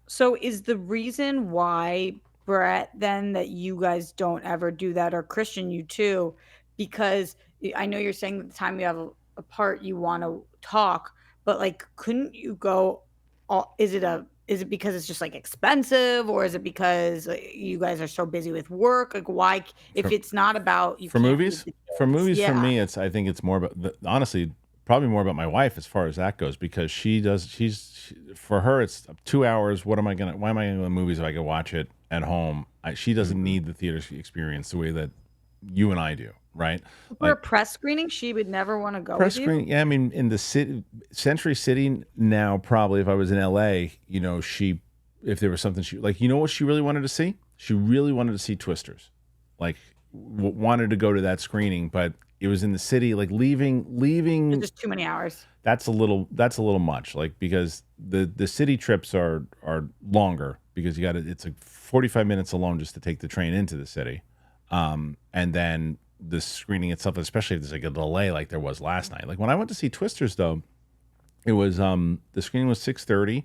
So is the reason why, Brett, then that you guys don't ever do that, or Christian, you too, because I know you're saying that the time you have apart, you want to talk, but like, couldn't you go? Is it because it's just like expensive, or is it because you guys are so busy with work? Like, why? If it's not about you For can't movies, leave the for kids. movies, for Yeah. me, I think it's more about honestly, probably more about my wife as far as that goes because for her it's 2 hours. Why am I gonna go to the movies if I can watch it at home? She doesn't need the theater experience the way that you and I do, right? For a press screening, she would never want to go Press with you. screening, yeah. I mean, in the city, Century City now, probably if I was in LA, if there was something she like, what she really wanted to see? She really wanted to see Twisters, like wanted to go to that screening, but it was in the city. Like leaving, It's just too many hours. that's a little much. Like because the city trips are longer because it's like 45 minutes alone just to take the train into the city, and then the screening itself, especially if there's like a delay like there was last night. Like when I went to see Twisters though, it was the screening was 6:30.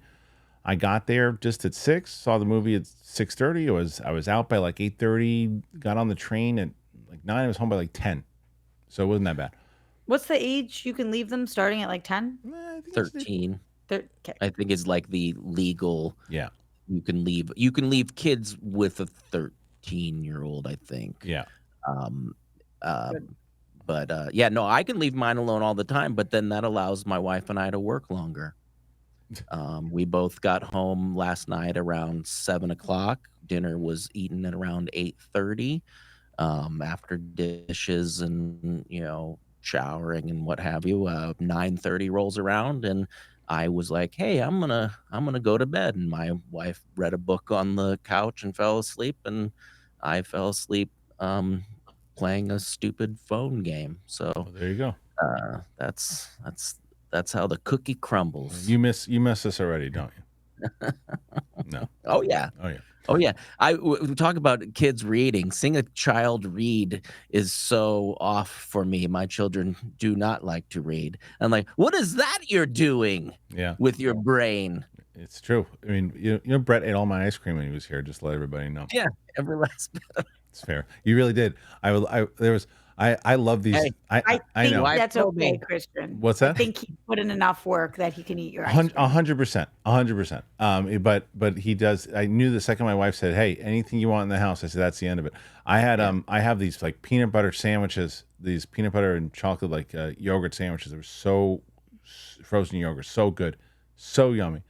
I got there just at 6, saw the movie at 6:30. I was out by like 8:30, got on the train at like 9, I was home by like 10. So it wasn't that bad. What's the age you can leave them starting at like 10? I think it's 13, Okay. I think, is like the legal. Yeah. You can leave kids with a 13-year-old, I think. Yeah. But yeah, no, I can leave mine alone all the time, but then that allows my wife and I to work longer. We both got home last night around 7 o'clock. Dinner was eaten at around 8:30. After dishes and showering and what have you, 9:30 rolls around, and I was like, "Hey, I'm gonna go to bed," and my wife read a book on the couch and fell asleep, and I fell asleep playing a stupid phone game. So Well, there you go. that's how the cookie crumbles. You miss us already, don't you? No. Oh yeah. Oh yeah. Oh yeah, we talk about kids reading. Seeing a child read is so off for me. My children do not like to read. I'm like, what is that you're doing Yeah. with your brain? It's true. I mean, Brett ate all my ice cream when he was here. Just to let everybody know. Yeah, every last bit. It's fair. You really did. I love these. Hey, I know. think that's told okay, me. Christian. What's I that? think he put in enough work that he can eat your ice cream. 100%. 100%. But he does. I knew the second my wife said, "Hey, anything you want in the house," I said, "That's the end of it." I had I have these like peanut butter sandwiches, these peanut butter and chocolate like yogurt sandwiches. They were so frozen yogurt, so good, so yummy,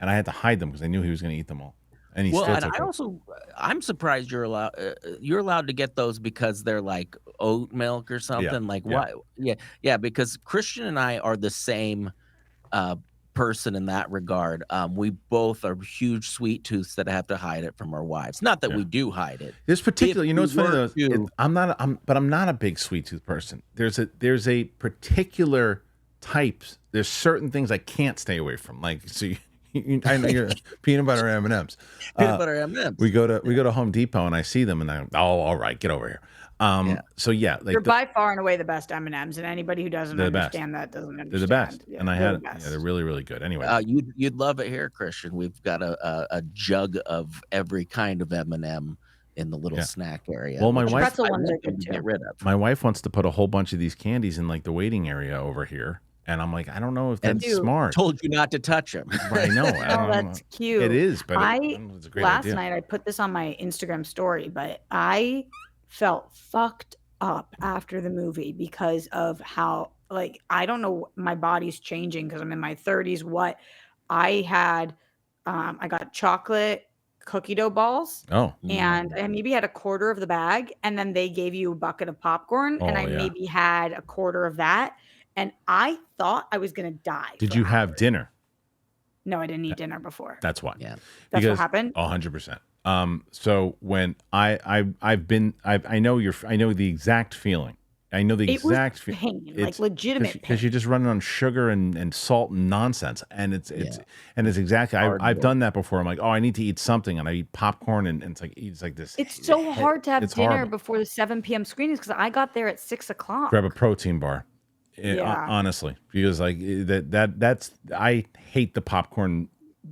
and I had to hide them because I knew he was going to eat them all, and he Well, still and took them. I'm surprised you're allowed to get those because they're like oat milk or something. Like yeah. why? Yeah, because Christian and I are the same uh person in that regard. We both are huge sweet tooths that have to hide it from our wives. Not that Yeah. we do hide it. There's particular, If what's we funny were though? to- I'm not a big sweet tooth person. There's a particular types. There's certain things I can't stay away from. Like so, I know you're peanut butter M&Ms. Peanut butter M&Ms. We go to Home Depot and I see them and I go, oh, all right, get over here. So yeah, like They're by far and away the best M&Ms, and anybody who doesn't They're the best. understand that doesn't understand. they're the best. Yeah, And I they're had the best. yeah, they're really really good. Anyway, You'd love it here, Christian. We've got a jug of every kind of M&M in the little snack area. Well, my which wife- Pretzel I ones want are good them to too. get rid of. my wife wants to put a whole bunch of these candies in like the waiting area over here, and I'm like, I don't know if that's Dude, smart. Told you not to touch them. I know. I Oh, don't know. that's cute. It is, but I I don't know if it's a great last idea. night I put this on my Instagram story, but I felt fucked up after the movie because of how like I don't know, my body's changing because I'm in my 30s. What I had, I got chocolate cookie dough balls. Oh, And I maybe had a quarter of the bag, and then they gave you a bucket of popcorn, and Oh, I yeah. maybe had a quarter of that, and I thought I was gonna die. did for you have hours. dinner? No, I didn't eat dinner before. That's why. Yeah. That's what happened. 100%. So when I know the exact feeling. I know the It was exact pain, like legitimate pain. because you're just running on sugar and salt and nonsense, and it's exactly. Hard I've work. done that before. I'm like, oh, I need to eat something, and I eat popcorn, and it's like this. It's so hard to have it's dinner horrible. before the 7 p.m. screenings because I got there at 6 o'clock. Grab a protein bar. Yeah. Honestly, because like that's I hate the popcorn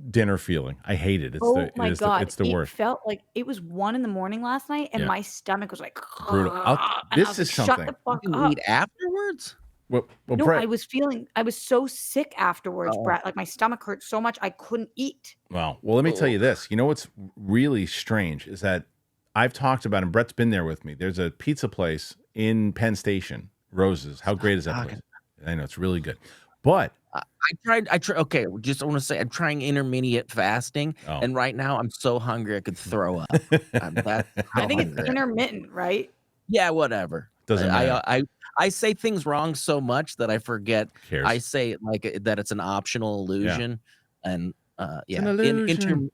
dinner feeling. I hate it. Oh my God. It's the it worst. felt like it was 1 a.m. last night, and Yeah. my stomach was like, Brutal. and This I was is like, shut something. the fuck You up. eat afterwards? Well, No, Brett, I was so sick afterwards, Oh. Brett. Like my stomach hurt so much I couldn't eat. well, let me tell you this. You know what's really strange is that I've talked about, and Brett's been there with me. There's a pizza place in Penn Station, Rose's. How great is that talking. place? I know it's really good, but I tried. Okay, just want to say I'm trying intermediate fasting, Oh. and right now I'm so hungry I could throw up. That's I how think it's hungry I am. intermittent, right? Yeah, whatever. Doesn't matter. I say things wrong so much that I forget. Cares. I say like that it's an optional illusion, and yeah, an illusion.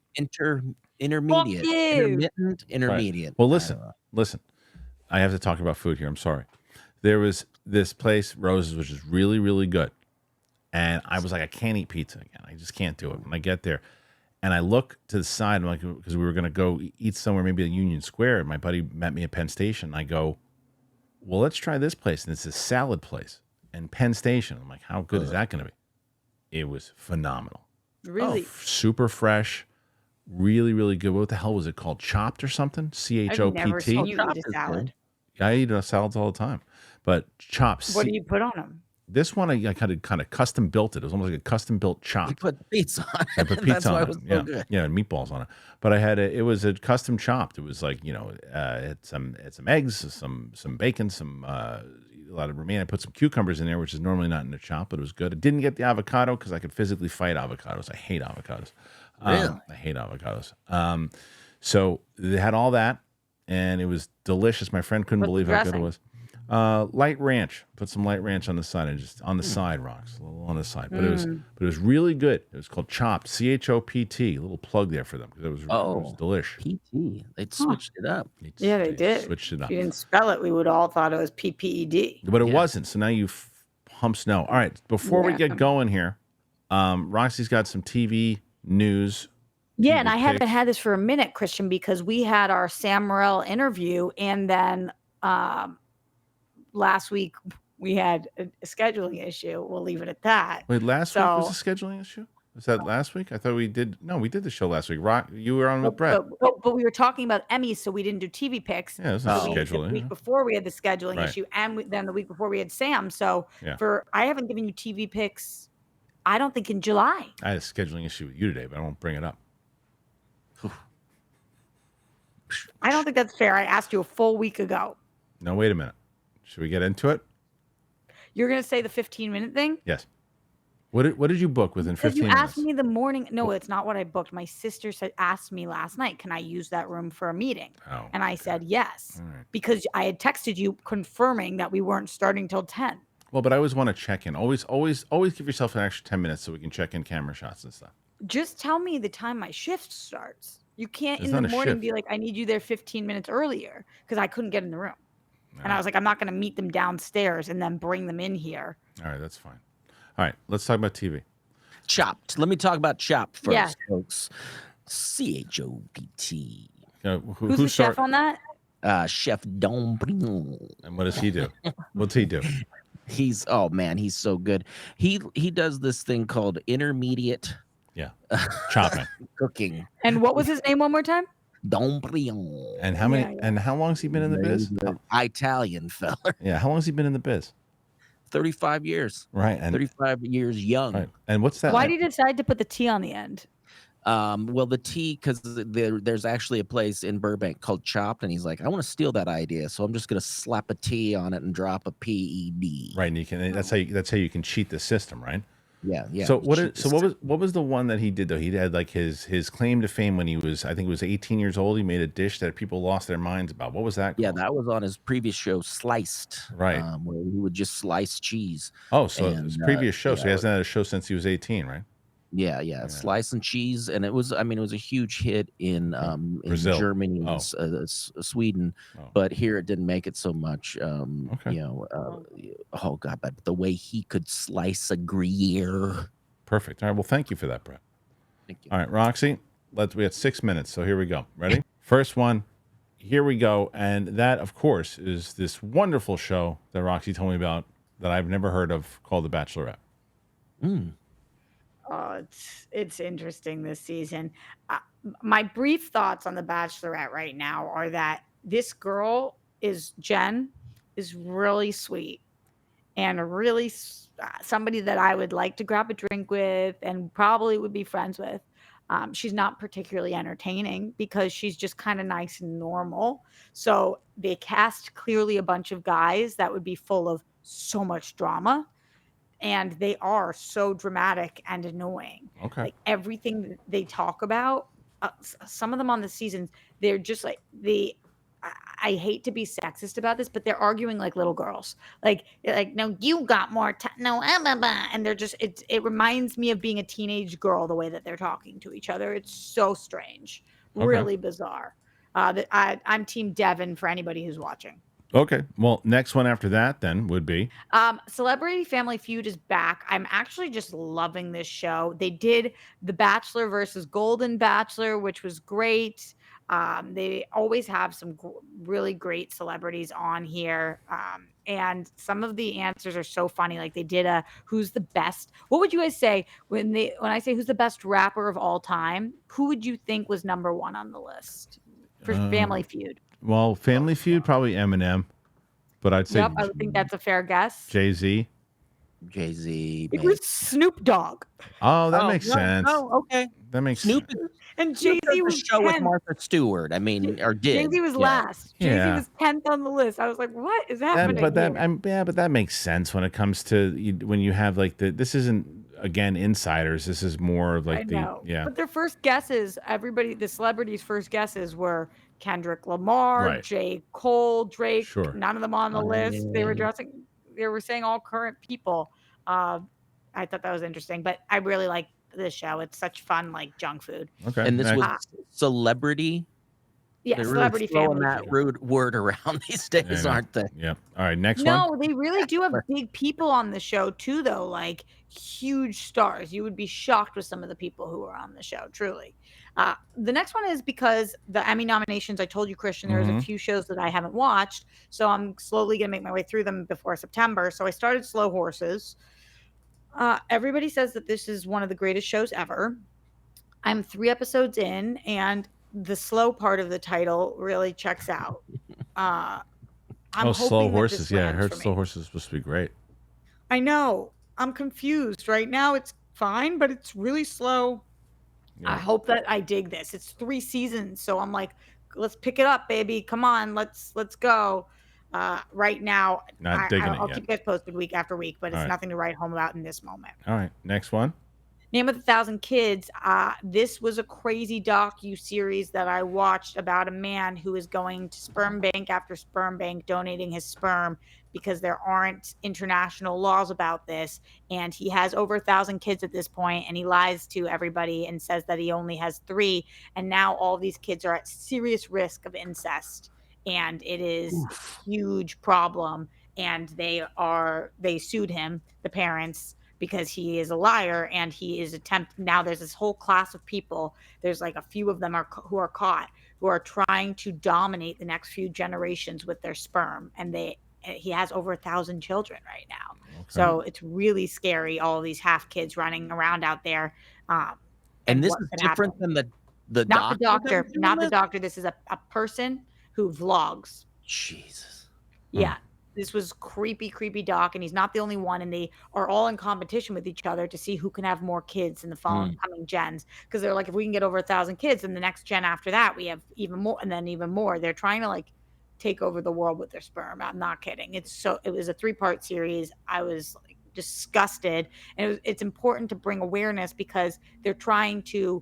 intermediate, you. intermediate. Well, I listen. don't know. Listen, I have to talk about food here. I'm sorry. There was this place, Rose's, which is really, really good. And I was like, I can't eat pizza again. I just can't do it. When I get there, and I look to the side, I'm like, because we were going to go eat somewhere, maybe at Union Square. And my buddy met me at Penn Station. I go, well, let's try this place. And it's a salad place in Penn Station. I'm like, how good is that going to be? It was phenomenal. Really? Super fresh. Really, really good. What the hell was it called? Chopped or something? I've never seen CHOPT? you Chopped eat a is salad. I eat salads all the time. But chopped. What do you put on them? This one, I kind of custom built it. It was almost like a custom built You chop. put pizza on I it. put That's pizza why on it it. was so Yeah, good. yeah, and meatballs on it. But it was a custom chopped. It was like, it had some eggs, some bacon, a lot of romaine. I put some cucumbers in there, which is normally not in a chop, but it was good. I didn't get the avocado because I could physically fight avocados. I hate avocados. Really? I hate avocados. So they had all that, and it was delicious. My friend couldn't What's the believe how good it dressing? was. Light ranch. Put some light ranch on the side and just on the side, Rocks, a little on the side. But it was really good. It was called Chopped, CHOPT. A little plug there for them because it was delish. PT. They switched it up. Yeah, they did. Switched it up. If you didn't spell it, we would all thought it was PPED. But it wasn't. So now you humps know. All right. Before we get going here, Roxy's got some TV news. Yeah, and I haven't had this for a minute, Kristian, because we had our Sam Morril interview, and then last week we had a scheduling issue. We'll leave it at that. Wait, last week was a scheduling issue? Was that last week? I thought we did. No, we did the show last week. You were on with Brett. But we were talking about Emmys, so we didn't do TV picks. Yeah, it was not scheduling. The week before we had the scheduling issue, and then the week before we had Sam. So I haven't given you TV picks, I don't think, in July. I had a scheduling issue with you today, but I won't bring it up. I don't think that's fair. I asked you a full week ago. No, wait a minute. Should we get into it? You're going to say the 15-minute thing? Yes. What did you book within 15 minutes? You asked me the morning. No, it's not what I booked. My sister asked me last night, can I use that room for a meeting? Oh, and I said yes, because I had texted you confirming that we weren't starting till 10. Well, but I always want to check in. Always give yourself an extra 10 minutes so we can check in camera shots and stuff. Just tell me the time my shift starts. You can't in the morning be like, I need you there 15 minutes earlier, because I couldn't get in the room. And I was like, I'm not going to meet them downstairs and then bring them in here. All right, that's fine. All right, let's talk about TV. Chopped. Let me talk about Chopped first, folks. CHOPT. Who's the chef on that? Chef Dombrino. And what does he do? What's he do? He's so good. He does this thing called intermediate chopping cooking. And what was his name one more time? Dombrino. And how many? And how long has he been in the biz? Italian fella. Yeah, how long has he been in the biz? 35 years. Right, and 35 years young. Right. And what's that? Why did he decide to put the T on the end? Well, the T, because there's actually a place in Burbank called Chopped, and he's like, I want to steal that idea, so I'm just gonna slap a T on it and drop a PED. Right, and you can. That's how you can cheat the system, right? Yeah. So what was the one that he did though? He had like his claim to fame when he was, I think it was 18 years old. He made a dish that people lost their minds about. What was that called? Yeah, that was on his previous show, Sliced. Right. Where he would just slice cheese. Oh, so his previous show. So he hasn't had a show since he was 18, right? Yeah, slice and cheese, and it was a huge hit in Brazil. Germany, and Sweden, but here it didn't make it so much. Oh God, but the way he could slice a Gruyere. Perfect. All right, well, thank you for that, Brett. Thank you. All right, Roxy, we have 6 minutes, so here we go. Ready? First one. Here we go, and that, of course, is this wonderful show that Roxy told me about that I've never heard of called The Bachelorette. Oh, it's interesting this season. My brief thoughts on The Bachelorette right now are that this girl Jen is really sweet and really somebody that I would like to grab a drink with and probably would be friends with. She's not particularly entertaining because she's just kind of nice and normal. So they cast clearly a bunch of guys that would be full of so much drama. And they are so dramatic and annoying. Okay. Like everything they talk about, some of them on the seasons, they're just like I hate to be sexist about this, but they're arguing like little girls. Like no, you got more time. No, and they're just it reminds me of being a teenage girl the way that they're talking to each other. It's so strange, really bizarre. I'm Team Devin for anybody who's watching. Okay. Well, next one after that then would be Celebrity Family Feud is back. I'm actually just loving this show. They did The Bachelor versus Golden Bachelor, which was great. They always have some really great celebrities on here. And some of the answers are so funny. Like they did who's the best? What would you guys say when I say who's the best rapper of all time? Who would you think was number one on the list for Family Feud? Well, Family Feud, probably Eminem, but I'd say I would think that's a fair guess. Jay-Z. It was Snoop Dogg. Oh, that makes sense. Oh, okay. That makes Snoop. sense. And Jay-Z was show 10th. with Martha Stewart. I mean, or did Jay-Z was last. Yeah. Jay-Z was 10th on the list. I was like, what is happening? But that makes sense when it comes to when you have like this isn't again, insiders. This is more of like I know. yeah. But their first guesses, the celebrities' first guesses were Kendrick Lamar, Right. J. Cole, Drake, Sure. none of them on the list. They were saying all current people. Uh, I thought that was interesting, but I really like this show. It's such fun, like junk food. Okay. And this next. was celebrity. Yeah, They're celebrity really throwing family that feud. rude word around these days, know. aren't they? Yeah. All right. Next one. No, they really do have big people on the show too, though, like huge stars. You would be shocked with some of the people who are on the show, truly. The next one is because the Emmy nominations, I told you, Kristian, there's a few shows that I haven't watched, so I'm slowly going to make my way through them before September. So I started Slow Horses. Everybody says that this is one of the greatest shows ever. I'm 3 episodes in, and the slow part of the title really checks out. I'm Slow hoping that Horses. this Yeah, I lands heard for Slow me. Horses is supposed to be great. I know. I'm confused. Right now it's fine, but it's really slow. Yeah. I hope that I dig this. It's 3 seasons, so I'm like, let's pick it up, baby. Come on, let's go. Right now, Not digging it I'll yet. keep you guys posted week after week, but it's All right. nothing to write home about in this moment. All right. Next one. Name of the Thousand Kids. This was a crazy docu-series that I watched about a man who is going to sperm bank after sperm bank donating his sperm because there aren't international laws about this. And he has over 1,000 kids at this point, and he lies to everybody and says that he only has 3. And now all these kids are at serious risk of incest. And it is a huge problem. And they sued him, the parents, because he is a liar and he is now there's this whole class of people, there's like a few of them who are caught, who are trying to dominate the next few generations with their sperm, and he has over 1,000 children right now. Okay. So it's really scary, all of these half kids running around out there. And this is different than the not doctor. Not the doctor. This is a person who vlogs. Jesus. Yeah. This was creepy doc, and he's not the only one, and they are all in competition with each other to see who can have more kids in the coming gens, because they're like, if we can get over 1,000 kids, then the next gen after that we have even more, and then even more. They're trying to like take over the world with their sperm. I'm not kidding. It was a 3-part series. I was like disgusted, and it's important to bring awareness because they're trying to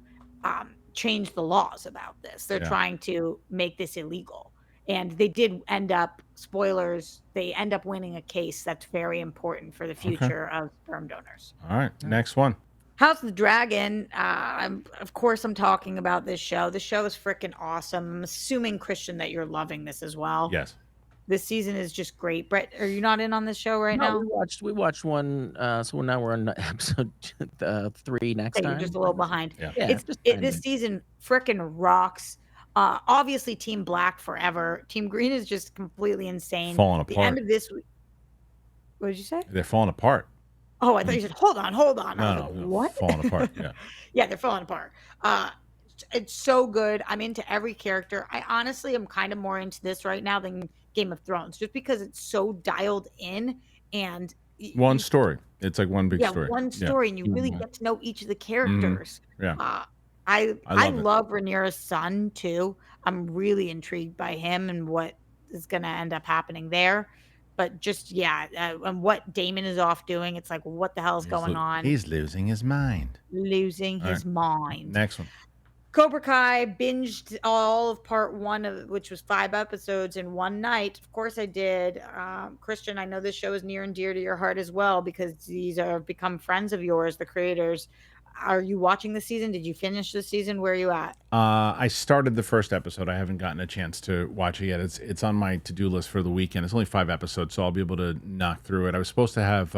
change the laws about this. They're trying to make this illegal. And they did end up, spoilers, they end up winning a case that's very important for the future of sperm donors. All right, next one. House of the Dragon. Of course, I'm talking about this show. The show is freaking awesome. I'm assuming, Kristian, that you're loving this as well. Yes. This season is just great. Brett, are you not in on this show now? We watched one. So now we're on episode 3 next time. You're just a little behind. Yeah. This season freaking rocks. Obviously, Team Black forever. Team Green is just completely insane. Falling apart. The end of this week. What did you say? They're falling apart. Oh, I thought you said, hold on. No, what? Falling apart, yeah. Yeah, they're falling apart. It's so good. I'm into every character. I honestly am kind of more into this right now than Game of Thrones, just because it's so dialed in and one story. It's like one big story. One story, and you really get to know each of the characters. Yeah. I love Rhaenyra's son too. I'm really intrigued by him and what is going to end up happening there. But just and what Damon is off doing, it's like, what the hell is going on? He's losing his mind. Mind. Next one. Cobra Kai, binged all of part 1 which was 5 episodes in one night. Of course I did. Kristian, I know this show is near and dear to your heart as well, because these have become friends of yours, the creators. Are you watching the season? Did you finish the season? Where are you at? I started the first episode. I haven't gotten a chance to watch it yet. It's on my to-do list for the weekend. It's only 5 episodes, so I'll be able to knock through it. I was supposed to have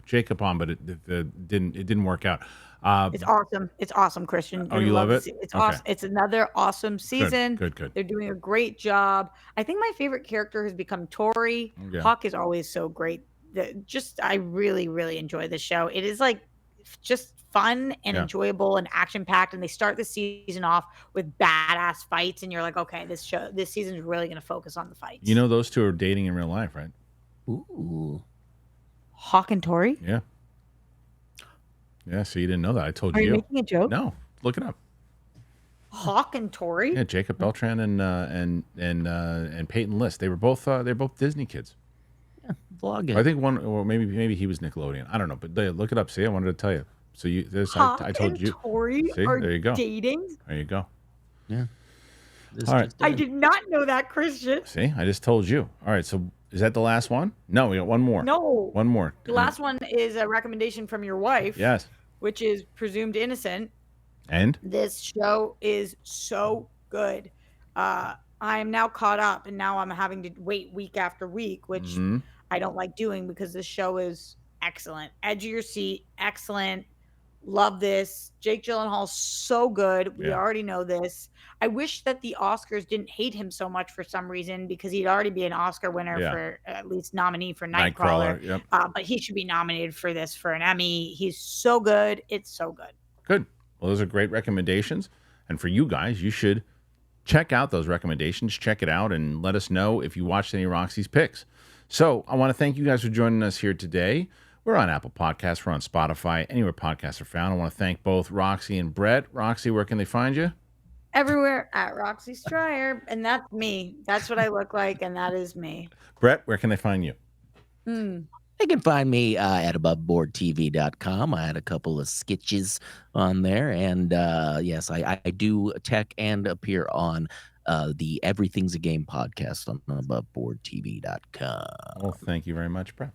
Jacob on, but it didn't work out. It's awesome. It's awesome, Kristian. Oh, you love it? It's awesome. It's another awesome season. Good. They're doing a great job. I think my favorite character has become Tori. Yeah. Hawk is always so great. I really, really enjoy this show. It is like just fun and enjoyable and action-packed, and they start the season off with badass fights, and you're like, okay, this season is really going to focus on the fights. You know, those two are dating in real life, right? Ooh. Hawk and Tori? Yeah. Yeah, so you didn't know that. I told you. Are you making a joke? No, look it up. Hawk and Tori? Yeah, Jacob Beltran and Peyton List. They're both Disney kids. Vlog it. I think one, or maybe he was Nickelodeon. I don't know, but look it up. See, I wanted to tell you. So Hawk I told and you. Tori See, are there you go. dating. There you go. Yeah. This All right. just I in. did not know that, Kristian. See, I just told you. All right. So is that the last one? No, we got one more. No. One more. The last one is a recommendation from your wife. Yes. Which is Presumed Innocent. And This show is so good. I am now caught up, and now I'm having to wait week after week, which I don't like doing because this show is excellent. Edge of your seat, excellent. Love this. Jake Gyllenhaal's so good. We already know this. I wish that the Oscars didn't hate him so much for some reason, because he'd already be an Oscar winner for at least nominee for Nightcrawler. Yep. But he should be nominated for this for an Emmy. He's so good. It's so good. Good. Well, those are great recommendations. And for you guys, you should check out those recommendations. Check it out and let us know if you watched any of Roxy's picks. So I want to thank you guys for joining us here today. We're on Apple Podcasts. We're on Spotify, anywhere podcasts are found. I want to thank both Roxy and Brett. Roxy, where can they find you? Everywhere at Roxy Stryer. And that's me. That's what I look like, and that is me. Brett, where can they find you? They can find me at aboveboardtv.com. I had a couple of sketches on there. And yes, I do tech and appear on the Everything's a Game podcast on aboveboardtv.com. Well, thank you very much, Brett.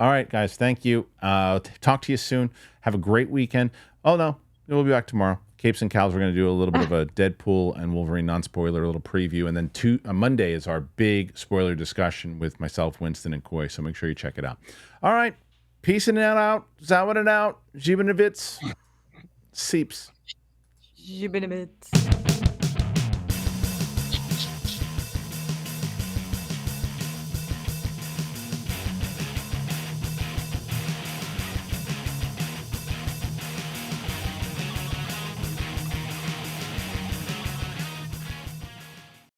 All right, guys, thank you. Talk to you soon. Have a great weekend. Oh, no, we'll be back tomorrow. Capes and Cows, we're going to do a little bit of a Deadpool and Wolverine non-spoiler, a little preview. And then Monday is our big spoiler discussion with myself, Winston, and Coy. So make sure you check it out. All right. Peacing it out. Zawin it out. Jibinavits. Seeps. Jibinavits.